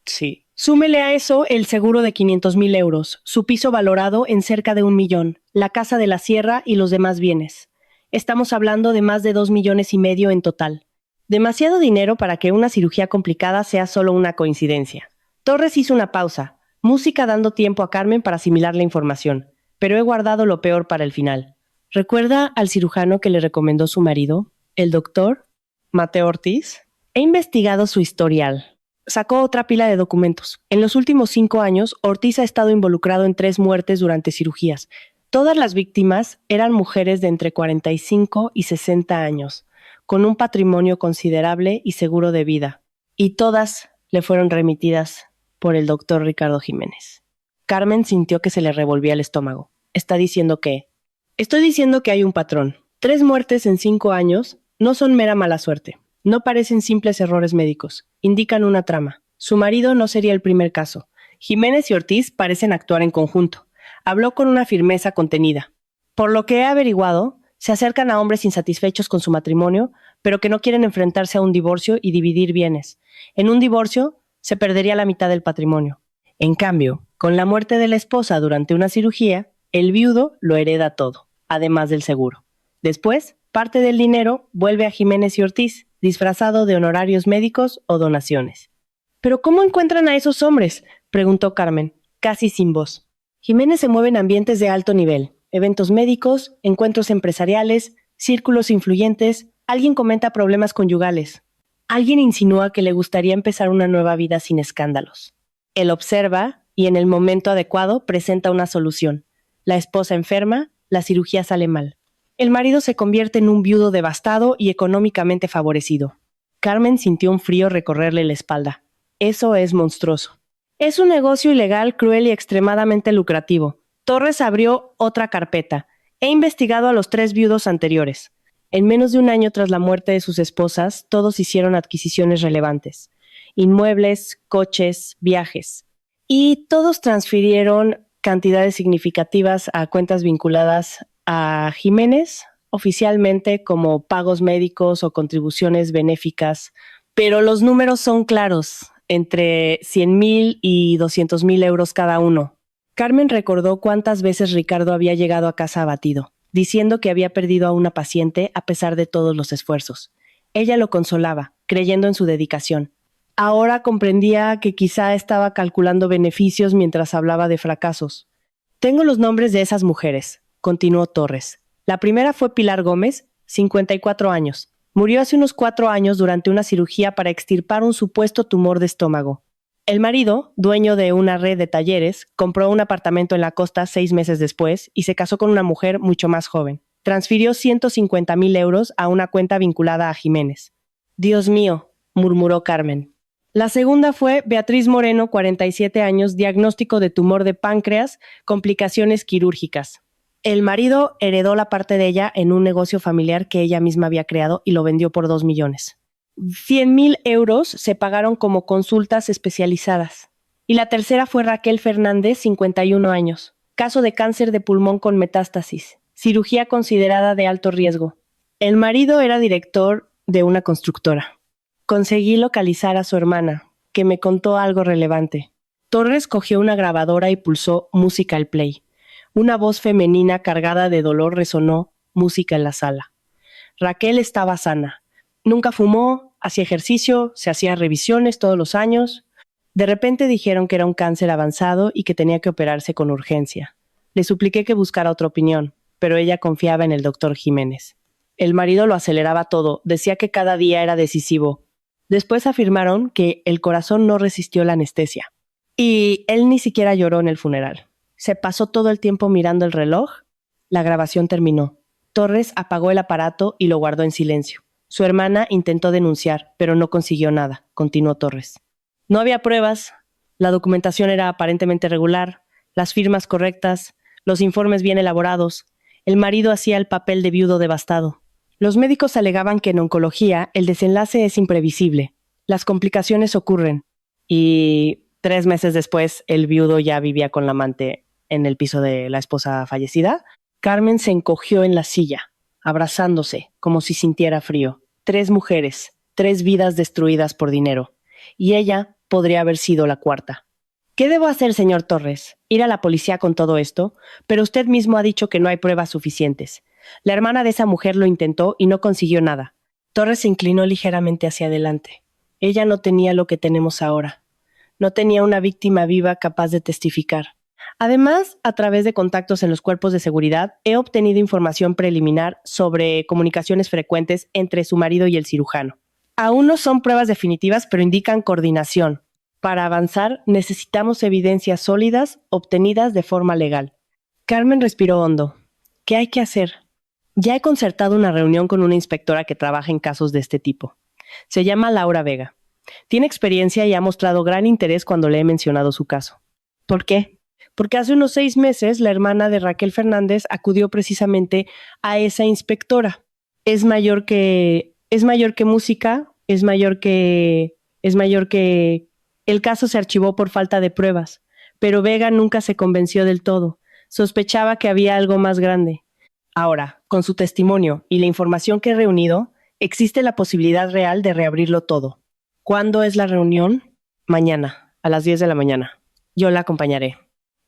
Sí. Súmele a eso el seguro de 500,000 euros, su piso valorado en cerca de 1 millón, la casa de la sierra y los demás bienes. Estamos hablando de más de 2,5 millones en total. Demasiado dinero para que una cirugía complicada sea solo una coincidencia. Torres hizo una pausa, música dando tiempo a Carmen para asimilar la información, pero he guardado lo peor para el final. ¿Recuerda al cirujano que le recomendó su marido, el doctor Mateo Ortiz? He investigado su historial. Sacó otra pila de documentos. En los últimos 5 años, Ortiz ha estado involucrado en 3 muertes durante cirugías. Todas las víctimas eran mujeres de entre 45 y 60 años, con un patrimonio considerable y seguro de vida. Y todas le fueron remitidas por el doctor Ricardo Jiménez. Carmen sintió que se le revolvía el estómago. Está diciendo que... Estoy diciendo que hay un patrón. 3 muertes en 5 años no son mera mala suerte. No parecen simples errores médicos, indican una trama. Su marido no sería el primer caso. Jiménez y Ortiz parecen actuar en conjunto. Habló con una firmeza contenida. Por lo que he averiguado, se acercan a hombres insatisfechos con su matrimonio, pero que no quieren enfrentarse a un divorcio y dividir bienes. En un divorcio, se perdería la mitad del patrimonio. En cambio, con la muerte de la esposa durante una cirugía, el viudo lo hereda todo, además del seguro. Después, parte del dinero vuelve a Jiménez y Ortiz, disfrazado de honorarios médicos o donaciones. ¿Pero cómo encuentran a esos hombres?, preguntó Carmen, casi sin voz. Jiménez se mueve en ambientes de alto nivel, eventos médicos, encuentros empresariales, círculos influyentes, alguien comenta problemas conyugales. Alguien insinúa que le gustaría empezar una nueva vida sin escándalos. Él observa y en el momento adecuado presenta una solución. La esposa enferma, la cirugía sale mal. El marido se convierte en un viudo devastado y económicamente favorecido. Carmen sintió un frío recorrerle la espalda. Eso es monstruoso. Es un negocio ilegal, cruel y extremadamente lucrativo. Torres abrió otra carpeta. He investigado a los 3 viudos anteriores. En menos de un año tras la muerte de sus esposas, todos hicieron adquisiciones relevantes. Inmuebles, coches, viajes. Y todos transfirieron cantidades significativas a cuentas vinculadas a Jiménez, oficialmente como pagos médicos o contribuciones benéficas, pero los números son claros, entre 100,000 y 200,000 euros cada uno. Carmen recordó cuántas veces Ricardo había llegado a casa abatido, diciendo que había perdido a una paciente a pesar de todos los esfuerzos. Ella lo consolaba, creyendo en su dedicación. Ahora comprendía que quizá estaba calculando beneficios mientras hablaba de fracasos. Tengo los nombres de esas mujeres, continuó Torres. La primera fue Pilar Gómez, 54 años. Murió hace unos 4 años durante una cirugía para extirpar un supuesto tumor de estómago. El marido, dueño de una red de talleres, compró un apartamento en la costa 6 meses después y se casó con una mujer mucho más joven. Transfirió 150,000 euros a una cuenta vinculada a Jiménez. Dios mío, murmuró Carmen. La segunda fue Beatriz Moreno, 47 años, diagnóstico de tumor de páncreas, complicaciones quirúrgicas. El marido heredó la parte de ella en un negocio familiar que ella misma había creado y lo vendió por 2 millones. 100,000 euros se pagaron como consultas especializadas. Y la tercera fue Raquel Fernández, 51 años. Caso de cáncer de pulmón con metástasis. Cirugía considerada de alto riesgo. El marido era director de una constructora. Conseguí localizar a su hermana, que me contó algo relevante. Torres cogió una grabadora y pulsó música al play. Una voz femenina cargada de dolor resonó, música en la sala. Raquel estaba sana. Nunca fumó, hacía ejercicio, se hacía revisiones todos los años. De repente dijeron que era un cáncer avanzado y que tenía que operarse con urgencia. Le supliqué que buscara otra opinión, pero ella confiaba en el doctor Jiménez. El marido lo aceleraba todo, decía que cada día era decisivo. Después afirmaron que el corazón no resistió la anestesia. Y él ni siquiera lloró en el funeral. Se pasó todo el tiempo mirando el reloj. La grabación terminó. Torres apagó el aparato y lo guardó en silencio. Su hermana intentó denunciar, pero no consiguió nada, continuó Torres. No había pruebas, la documentación era aparentemente regular, las firmas correctas, los informes bien elaborados. El marido hacía el papel de viudo devastado. Los médicos alegaban que en oncología el desenlace es imprevisible. Las complicaciones ocurren. Y 3 meses después, el viudo ya vivía con la amante en el piso de la esposa fallecida. Carmen se encogió en la silla, abrazándose, como si sintiera frío. 3 mujeres, 3 vidas destruidas por dinero. Y ella podría haber sido la cuarta. ¿Qué debo hacer, señor Torres? ¿Ir a la policía con todo esto? Pero usted mismo ha dicho que no hay pruebas suficientes. La hermana de esa mujer lo intentó y no consiguió nada. Torres se inclinó ligeramente hacia adelante. Ella no tenía lo que tenemos ahora. No tenía una víctima viva capaz de testificar. Además, a través de contactos en los cuerpos de seguridad, he obtenido información preliminar sobre comunicaciones frecuentes entre su marido y el cirujano. Aún no son pruebas definitivas, pero indican coordinación. Para avanzar, necesitamos evidencias sólidas obtenidas de forma legal. Carmen respiró hondo. ¿Qué hay que hacer? Ya he concertado una reunión con una inspectora que trabaja en casos de este tipo. Se llama Laura Vega. Tiene experiencia y ha mostrado gran interés cuando le he mencionado su caso. ¿Por qué? Porque hace unos 6 meses la hermana de Raquel Fernández acudió precisamente a esa inspectora. Es mayor que música, es mayor que... El caso se archivó por falta de pruebas, pero Vega nunca se convenció del todo. Sospechaba que había algo más grande. Ahora, con su testimonio y la información que he reunido, existe la posibilidad real de reabrirlo todo. ¿Cuándo es la reunión? Mañana, a las 10 de la mañana. Yo la acompañaré.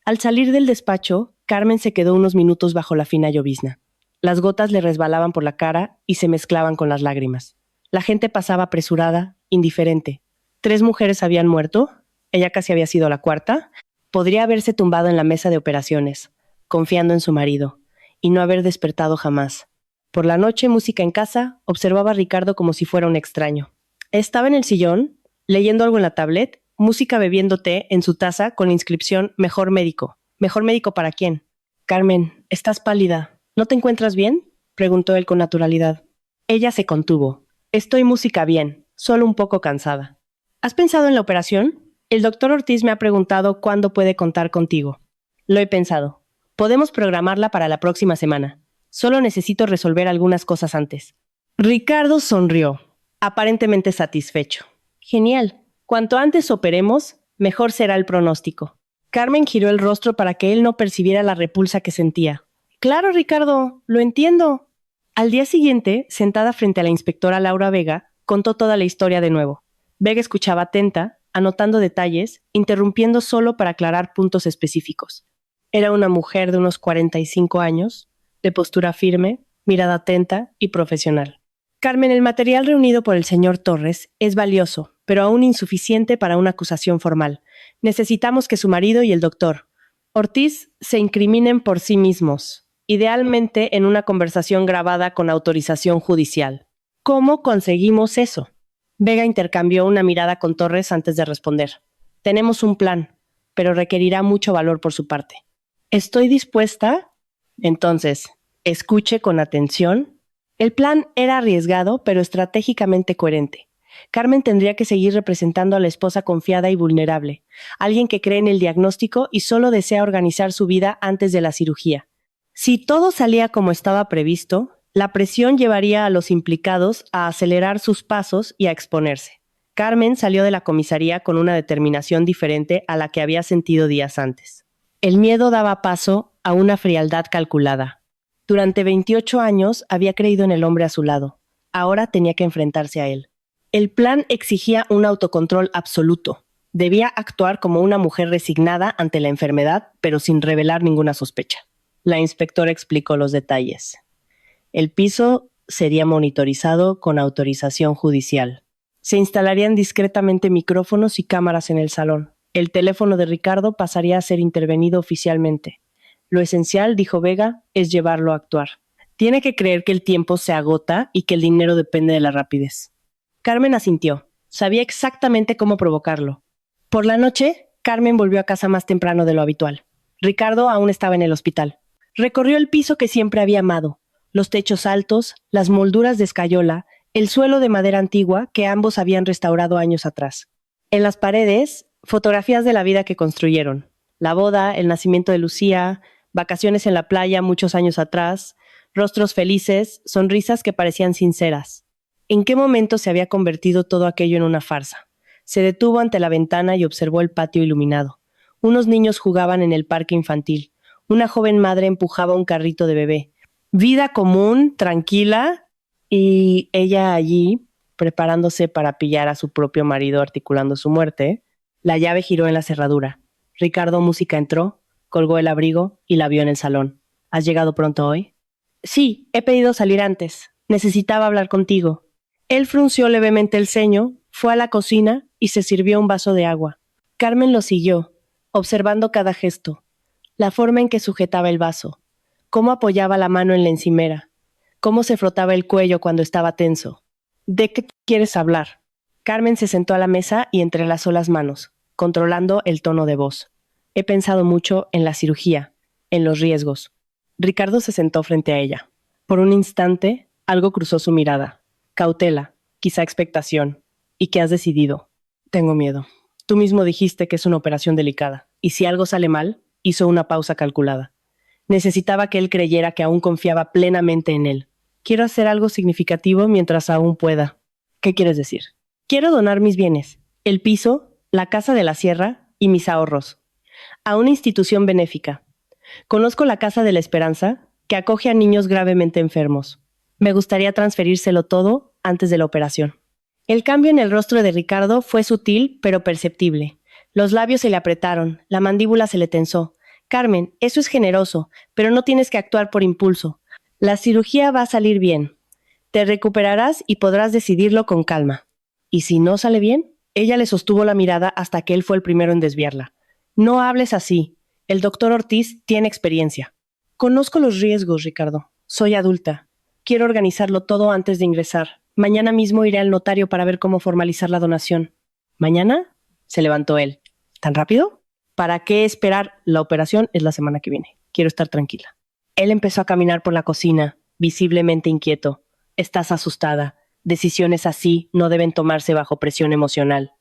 Al salir del despacho, Carmen se quedó unos minutos bajo la fina llovizna. Las gotas le resbalaban por la cara y se mezclaban con las lágrimas. La gente pasaba apresurada, indiferente. 3 mujeres habían muerto. Ella casi había sido la cuarta. Podría haberse tumbado en la mesa de operaciones, confiando en su marido, y no haber despertado jamás. Por la noche, música en casa, observaba a Ricardo como si fuera un extraño. Estaba en el sillón, leyendo algo en la tablet, música bebiendo té en su taza con la inscripción Mejor médico. ¿Mejor médico para quién? Carmen, estás pálida. ¿No te encuentras bien? Preguntó él con naturalidad. Ella se contuvo. Estoy música bien, solo un poco cansada. ¿Has pensado en la operación? El doctor Ortiz me ha preguntado cuándo puede contar contigo. Lo he pensado. Podemos programarla para la próxima semana. Solo necesito resolver algunas cosas antes. Ricardo sonrió, aparentemente satisfecho. Genial. Cuanto antes operemos, mejor será el pronóstico. Carmen giró el rostro para que él no percibiera la repulsa que sentía. Claro, Ricardo, lo entiendo. Al día siguiente, sentada frente a la inspectora Laura Vega, contó toda la historia de nuevo. Vega escuchaba atenta, anotando detalles, interrumpiendo solo para aclarar puntos específicos. Era una mujer de unos 45 años, de postura firme, mirada atenta y profesional. Carmen, el material reunido por el señor Torres es valioso, pero aún insuficiente para una acusación formal. Necesitamos que su marido y el doctor Ortiz se incriminen por sí mismos, idealmente en una conversación grabada con autorización judicial. ¿Cómo conseguimos eso? Vega intercambió una mirada con Torres antes de responder. Tenemos un plan, pero requerirá mucho valor por su parte. ¿Estoy dispuesta? Entonces, escuche con atención. El plan era arriesgado, pero estratégicamente coherente. Carmen tendría que seguir representando a la esposa confiada y vulnerable, alguien que cree en el diagnóstico y solo desea organizar su vida antes de la cirugía. Si todo salía como estaba previsto, la presión llevaría a los implicados a acelerar sus pasos y a exponerse. Carmen salió de la comisaría con una determinación diferente a la que había sentido días antes. El miedo daba paso a una frialdad calculada. Durante 28 años había creído en el hombre a su lado. Ahora tenía que enfrentarse a él. El plan exigía un autocontrol absoluto. Debía actuar como una mujer resignada ante la enfermedad, pero sin revelar ninguna sospecha. La inspectora explicó los detalles. El piso sería monitorizado con autorización judicial. Se instalarían discretamente micrófonos y cámaras en el salón. El teléfono de Ricardo pasaría a ser intervenido oficialmente. Lo esencial, dijo Vega, es llevarlo a actuar. Tiene que creer que el tiempo se agota y que el dinero depende de la rapidez. Carmen asintió. Sabía exactamente cómo provocarlo. Por la noche, Carmen volvió a casa más temprano de lo habitual. Ricardo aún estaba en el hospital. Recorrió el piso que siempre había amado, los techos altos, las molduras de escayola, el suelo de madera antigua que ambos habían restaurado años atrás. En las paredes, fotografías de la vida que construyeron. La boda, el nacimiento de Lucía, vacaciones en la playa muchos años atrás, rostros felices, sonrisas que parecían sinceras. ¿En qué momento se había convertido todo aquello en una farsa? Se detuvo ante la ventana y observó el patio iluminado. Unos niños jugaban en el parque infantil. Una joven madre empujaba un carrito de bebé. Vida común, tranquila, y ella allí, preparándose para pillar a su propio marido articulando su muerte. La llave giró en la cerradura. Ricardo Música entró, colgó el abrigo y la vio en el salón. ¿Has llegado pronto hoy? Sí, he pedido salir antes. Necesitaba hablar contigo. Él frunció levemente el ceño, fue a la cocina y se sirvió un vaso de agua. Carmen lo siguió, observando cada gesto, la forma en que sujetaba el vaso, cómo apoyaba la mano en la encimera, cómo se frotaba el cuello cuando estaba tenso. ¿De qué quieres hablar? Carmen se sentó a la mesa y entrelazó las manos, controlando el tono de voz. He pensado mucho en la cirugía, en los riesgos. Ricardo se sentó frente a ella. Por un instante, algo cruzó su mirada. Cautela, quizá expectación. ¿Y qué has decidido? Tengo miedo. Tú mismo dijiste que es una operación delicada, y si algo sale mal, hizo una pausa calculada. Necesitaba que él creyera que aún confiaba plenamente en él. Quiero hacer algo significativo mientras aún pueda. ¿Qué quieres decir? Quiero donar mis bienes, el piso, la casa de la sierra y mis ahorros, a una institución benéfica. Conozco la Casa de la Esperanza, que acoge a niños gravemente enfermos. Me gustaría transferírselo todo antes de la operación. El cambio en el rostro de Ricardo fue sutil, pero perceptible. Los labios se le apretaron, la mandíbula se le tensó. Carmen, eso es generoso, pero no tienes que actuar por impulso. La cirugía va a salir bien. Te recuperarás y podrás decidirlo con calma. ¿Y si no sale bien? Ella le sostuvo la mirada hasta que él fue el primero en desviarla. No hables así. El doctor Ortiz tiene experiencia. Conozco los riesgos, Ricardo. Soy adulta. Quiero organizarlo todo antes de ingresar. Mañana mismo iré al notario para ver cómo formalizar la donación. ¿Mañana? Se levantó él. ¿Tan rápido? ¿Para qué esperar? La operación es la semana que viene. Quiero estar tranquila. Él empezó a caminar por la cocina, visiblemente inquieto. Estás asustada. Decisiones así no deben tomarse bajo presión emocional.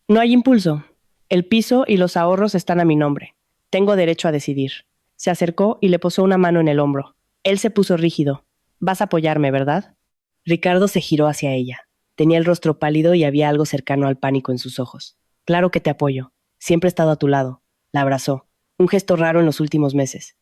No hay impulso. El piso y los ahorros están a mi nombre. Tengo derecho a decidir. Se acercó y le posó una mano en el hombro. Él se puso rígido. Vas a apoyarme, ¿verdad? Ricardo se giró hacia ella. Tenía el rostro pálido y había algo cercano al pánico en sus ojos. Claro que te apoyo. Siempre he estado a tu lado. La abrazó. Un gesto raro en los últimos meses.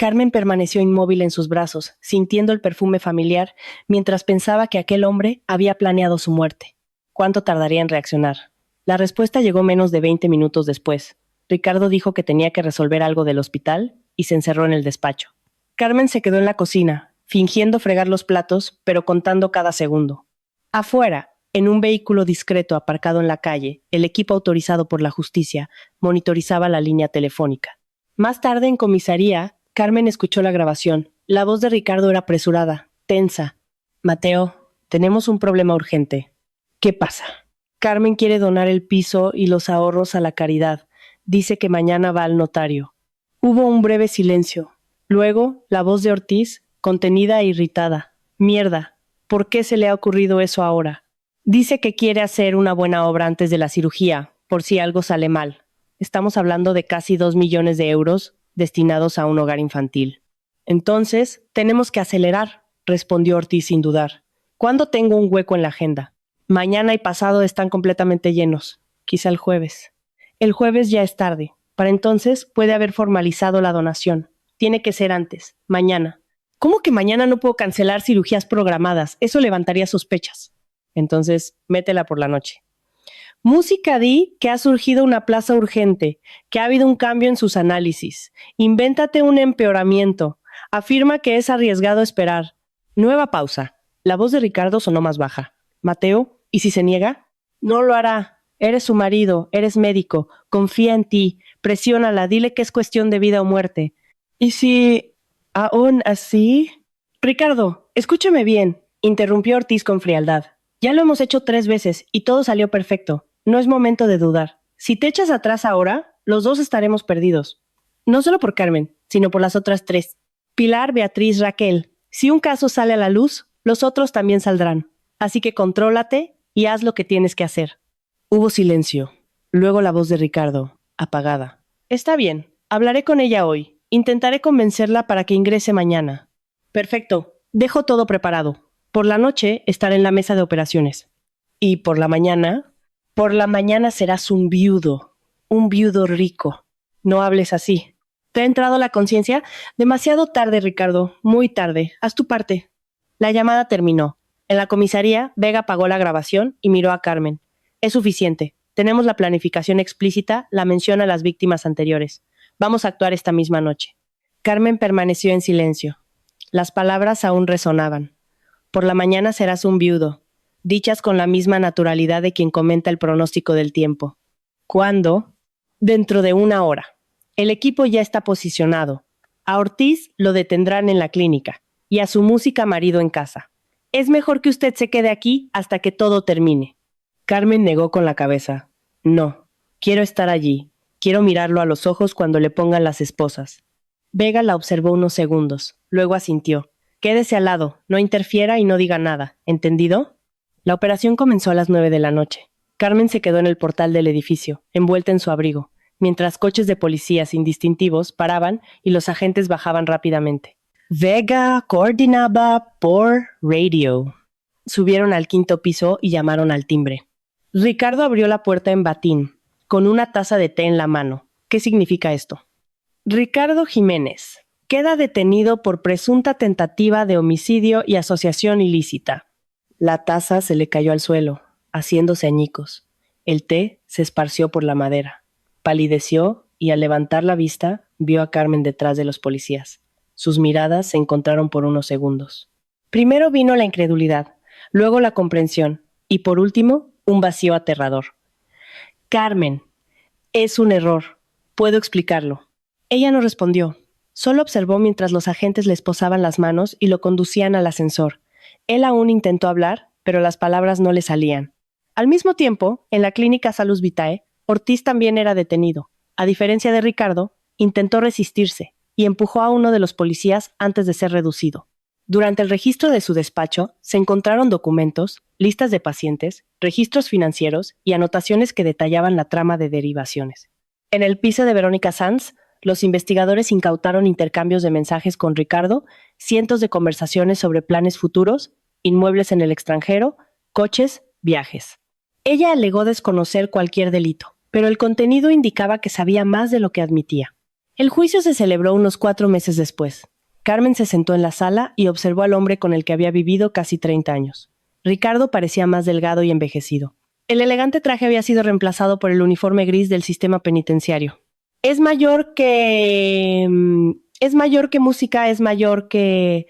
Carmen permaneció inmóvil en sus brazos, sintiendo el perfume familiar, mientras pensaba que aquel hombre había planeado su muerte. ¿Cuánto tardaría en reaccionar? La respuesta llegó menos de 20 minutos después. Ricardo dijo que tenía que resolver algo del hospital y se encerró en el despacho. Carmen se quedó en la cocina, fingiendo fregar los platos, pero contando cada segundo. Afuera, en un vehículo discreto aparcado en la calle, el equipo autorizado por la justicia monitorizaba la línea telefónica. Más tarde, en comisaría, Carmen escuchó la grabación. La voz de Ricardo era apresurada, tensa. Mateo, tenemos un problema urgente. ¿Qué pasa? Carmen quiere donar el piso y los ahorros a la caridad. Dice que mañana va al notario. Hubo un breve silencio. Luego, la voz de Ortiz, contenida e irritada. Mierda, ¿por qué se le ha ocurrido eso ahora? Dice que quiere hacer una buena obra antes de la cirugía, por si algo sale mal. Estamos hablando de casi 2 millones de euros destinados a un hogar infantil. Entonces, tenemos que acelerar, respondió Ortiz sin dudar. ¿Cuándo tengo un hueco en la agenda? Mañana y pasado están completamente llenos. Quizá el jueves. El jueves ya es tarde. Para entonces puede haber formalizado la donación. Tiene que ser antes, mañana. ¿Cómo que mañana no puedo cancelar cirugías programadas? Eso levantaría sospechas. Entonces, métela por la noche. Música di que ha surgido una plaza urgente, que ha habido un cambio en sus análisis. Invéntate un empeoramiento. Afirma que es arriesgado esperar. Nueva pausa. La voz de Ricardo sonó más baja. Mateo, ¿y si se niega? No lo hará. Eres su marido, eres médico, confía en ti, presiónala, dile que es cuestión de vida o muerte. ¿Y si aún así? Ricardo, escúchame bien, interrumpió Ortiz con frialdad. Ya lo hemos hecho 3 veces y todo salió perfecto. No es momento de dudar. Si te echas atrás ahora, los dos estaremos perdidos. No solo por Carmen, sino por las otras 3. Pilar, Beatriz, Raquel. Si un caso sale a la luz, los otros también saldrán. Así que contrólate y haz lo que tienes que hacer. Hubo silencio. Luego la voz de Ricardo, apagada. Está bien, hablaré con ella hoy. Intentaré convencerla para que ingrese mañana. Perfecto, dejo todo preparado. Por la noche estaré en la mesa de operaciones. ¿Y por la mañana? Por la mañana serás un viudo rico. No hables así. ¿Te ha entrado la conciencia? Demasiado tarde, Ricardo, muy tarde. Haz tu parte. La llamada terminó. En la comisaría, Vega apagó la grabación y miró a Carmen. Es suficiente. Tenemos la planificación explícita, la mención a las víctimas anteriores. Vamos a actuar esta misma noche. Carmen permaneció en silencio. Las palabras aún resonaban. Por la mañana serás un viudo, dichas con la misma naturalidad de quien comenta el pronóstico del tiempo. ¿Cuándo? Dentro de 1 hora. El equipo ya está posicionado. A Ortiz lo detendrán en la clínica y a su música marido en casa. Es mejor que usted se quede aquí hasta que todo termine. Carmen negó con la cabeza. No, quiero estar allí. Quiero mirarlo a los ojos cuando le pongan las esposas. Vega la observó unos segundos, luego asintió. Quédese al lado, no interfiera y no diga nada, ¿entendido? La operación comenzó a las 9 de la noche. Carmen se quedó en el portal del edificio, envuelta en su abrigo, mientras coches de policía sin distintivos paraban y los agentes bajaban rápidamente. Vega coordinaba por radio. Subieron al 5º piso y llamaron al timbre. Ricardo abrió la puerta en batín, con una taza de té en la mano. ¿Qué significa esto? Ricardo Jiménez queda detenido por presunta tentativa de homicidio y asociación ilícita. La taza se le cayó al suelo, haciéndose añicos. El té se esparció por la madera. Palideció y al levantar la vista vio a Carmen detrás de los policías. Sus miradas se encontraron por unos segundos. Primero vino la incredulidad, luego la comprensión y por último un vacío aterrador. Carmen, es un error. Puedo explicarlo. Ella no respondió. Solo observó mientras los agentes le esposaban las manos y lo conducían al ascensor. Él aún intentó hablar, pero las palabras no le salían. Al mismo tiempo, en la clínica Salus Vitae, Ortiz también era detenido. A diferencia de Ricardo, intentó resistirse y empujó a uno de los policías antes de ser reducido. Durante el registro de su despacho, se encontraron documentos, listas de pacientes, registros financieros y anotaciones que detallaban la trama de derivaciones. En el piso de Verónica Sanz, los investigadores incautaron intercambios de mensajes con Ricardo, cientos de conversaciones sobre planes futuros, inmuebles en el extranjero, coches, viajes. Ella alegó desconocer cualquier delito, pero el contenido indicaba que sabía más de lo que admitía. El juicio se celebró unos 4 meses después. Carmen se sentó en la sala y observó al hombre con el que había vivido casi 30 años. Ricardo parecía más delgado y envejecido. El elegante traje había sido reemplazado por el uniforme gris del sistema penitenciario. Es mayor que música, es mayor que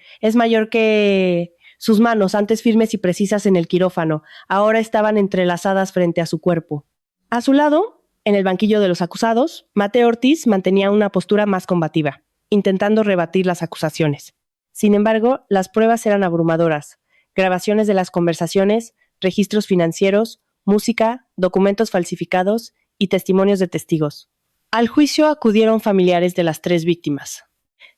sus manos, antes firmes y precisas en el quirófano, ahora estaban entrelazadas frente a su cuerpo. A su lado, en el banquillo de los acusados, Mateo Ortiz mantenía una postura más combativa, intentando rebatir las acusaciones. Sin embargo, las pruebas eran abrumadoras. Grabaciones de las conversaciones, registros financieros, música, documentos falsificados y testimonios de testigos. Al juicio acudieron familiares de las 3 víctimas.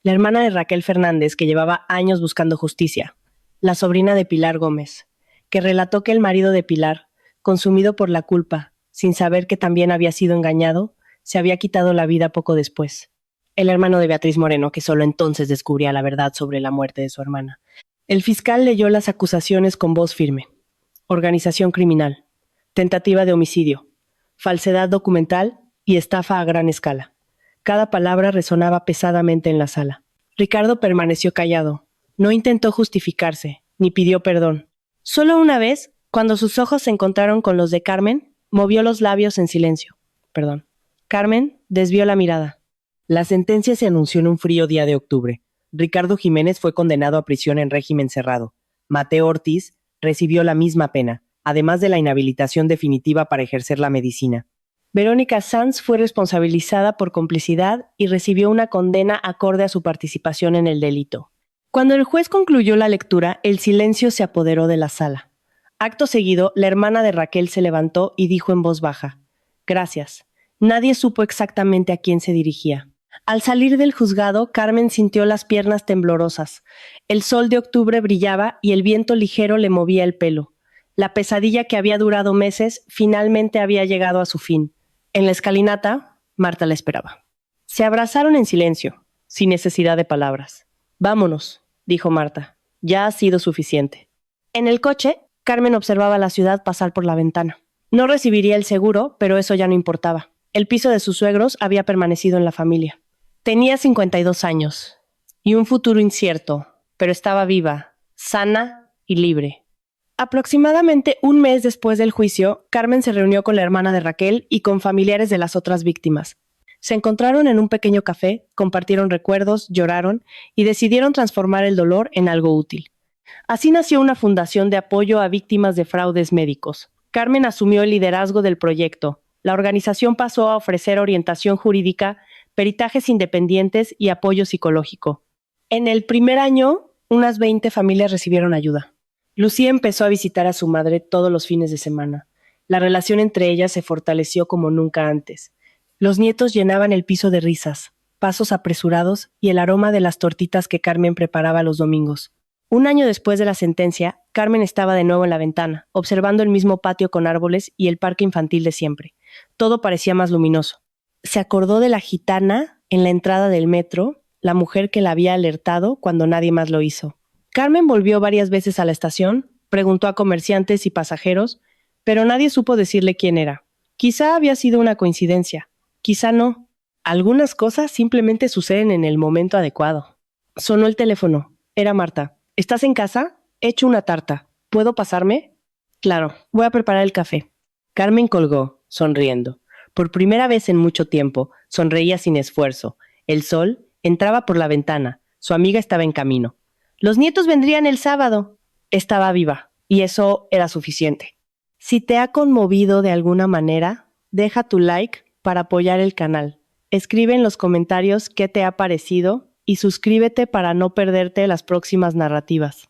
La hermana de Raquel Fernández, que llevaba años buscando justicia. La sobrina de Pilar Gómez, que relató que el marido de Pilar, consumido por la culpa, sin saber que también había sido engañado, se había quitado la vida poco después. El hermano de Beatriz Moreno, que solo entonces descubría la verdad sobre la muerte de su hermana. El fiscal leyó las acusaciones con voz firme. Organización criminal, tentativa de homicidio, falsedad documental y estafa a gran escala. Cada palabra resonaba pesadamente en la sala. Ricardo permaneció callado. No intentó justificarse, ni pidió perdón. Solo una vez, cuando sus ojos se encontraron con los de Carmen, movió los labios en silencio. Carmen desvió la mirada. La sentencia se anunció en un frío día de octubre. Ricardo Jiménez fue condenado a prisión en régimen cerrado. Mateo Ortiz recibió la misma pena, además de la inhabilitación definitiva para ejercer la medicina. Verónica Sanz fue responsabilizada por complicidad y recibió una condena acorde a su participación en el delito. Cuando el juez concluyó la lectura, el silencio se apoderó de la sala. Acto seguido, la hermana de Raquel se levantó y dijo en voz baja: «Gracias». Nadie supo exactamente a quién se dirigía. Al salir del juzgado, Carmen sintió las piernas temblorosas. El sol de octubre brillaba y el viento ligero le movía el pelo. La pesadilla que había durado meses finalmente había llegado a su fin. En la escalinata, Marta la esperaba. Se abrazaron en silencio, sin necesidad de palabras. «Vámonos», dijo Marta. «Ya ha sido suficiente». En el coche, Carmen observaba la ciudad pasar por la ventana. No recibiría el seguro, pero eso ya no importaba. El piso de sus suegros había permanecido en la familia. Tenía 52 años y un futuro incierto, pero estaba viva, sana y libre. Aproximadamente un mes después del juicio, Carmen se reunió con la hermana de Raquel y con familiares de las otras víctimas. Se encontraron en un pequeño café, compartieron recuerdos, lloraron y decidieron transformar el dolor en algo útil. Así nació una fundación de apoyo a víctimas de fraudes médicos. Carmen asumió el liderazgo del proyecto. La organización pasó a ofrecer orientación jurídica, peritajes independientes y apoyo psicológico. En el primer año, unas 20 familias recibieron ayuda. Lucía empezó a visitar a su madre todos los fines de semana. La relación entre ellas se fortaleció como nunca antes. Los nietos llenaban el piso de risas, pasos apresurados y el aroma de las tortitas que Carmen preparaba los domingos. Un año después de la sentencia, Carmen estaba de nuevo en la ventana, observando el mismo patio con árboles y el parque infantil de siempre. Todo parecía más luminoso. Se acordó de la gitana en la entrada del metro, la mujer que la había alertado cuando nadie más lo hizo. Carmen volvió varias veces a la estación, preguntó a comerciantes y pasajeros, pero nadie supo decirle quién era. Quizá había sido una coincidencia, quizá no. Algunas cosas simplemente suceden en el momento adecuado. Sonó el teléfono. Era Marta. ¿Estás en casa? He hecho una tarta. ¿Puedo pasarme? Claro, voy a preparar el café. Carmen colgó, sonriendo. Por primera vez en mucho tiempo, sonreía sin esfuerzo. El sol entraba por la ventana. Su amiga estaba en camino. Los nietos vendrían el sábado. Estaba viva, y eso era suficiente. Si te ha conmovido de alguna manera, deja tu like para apoyar el canal. Escribe en los comentarios qué te ha parecido y suscríbete para no perderte las próximas narrativas.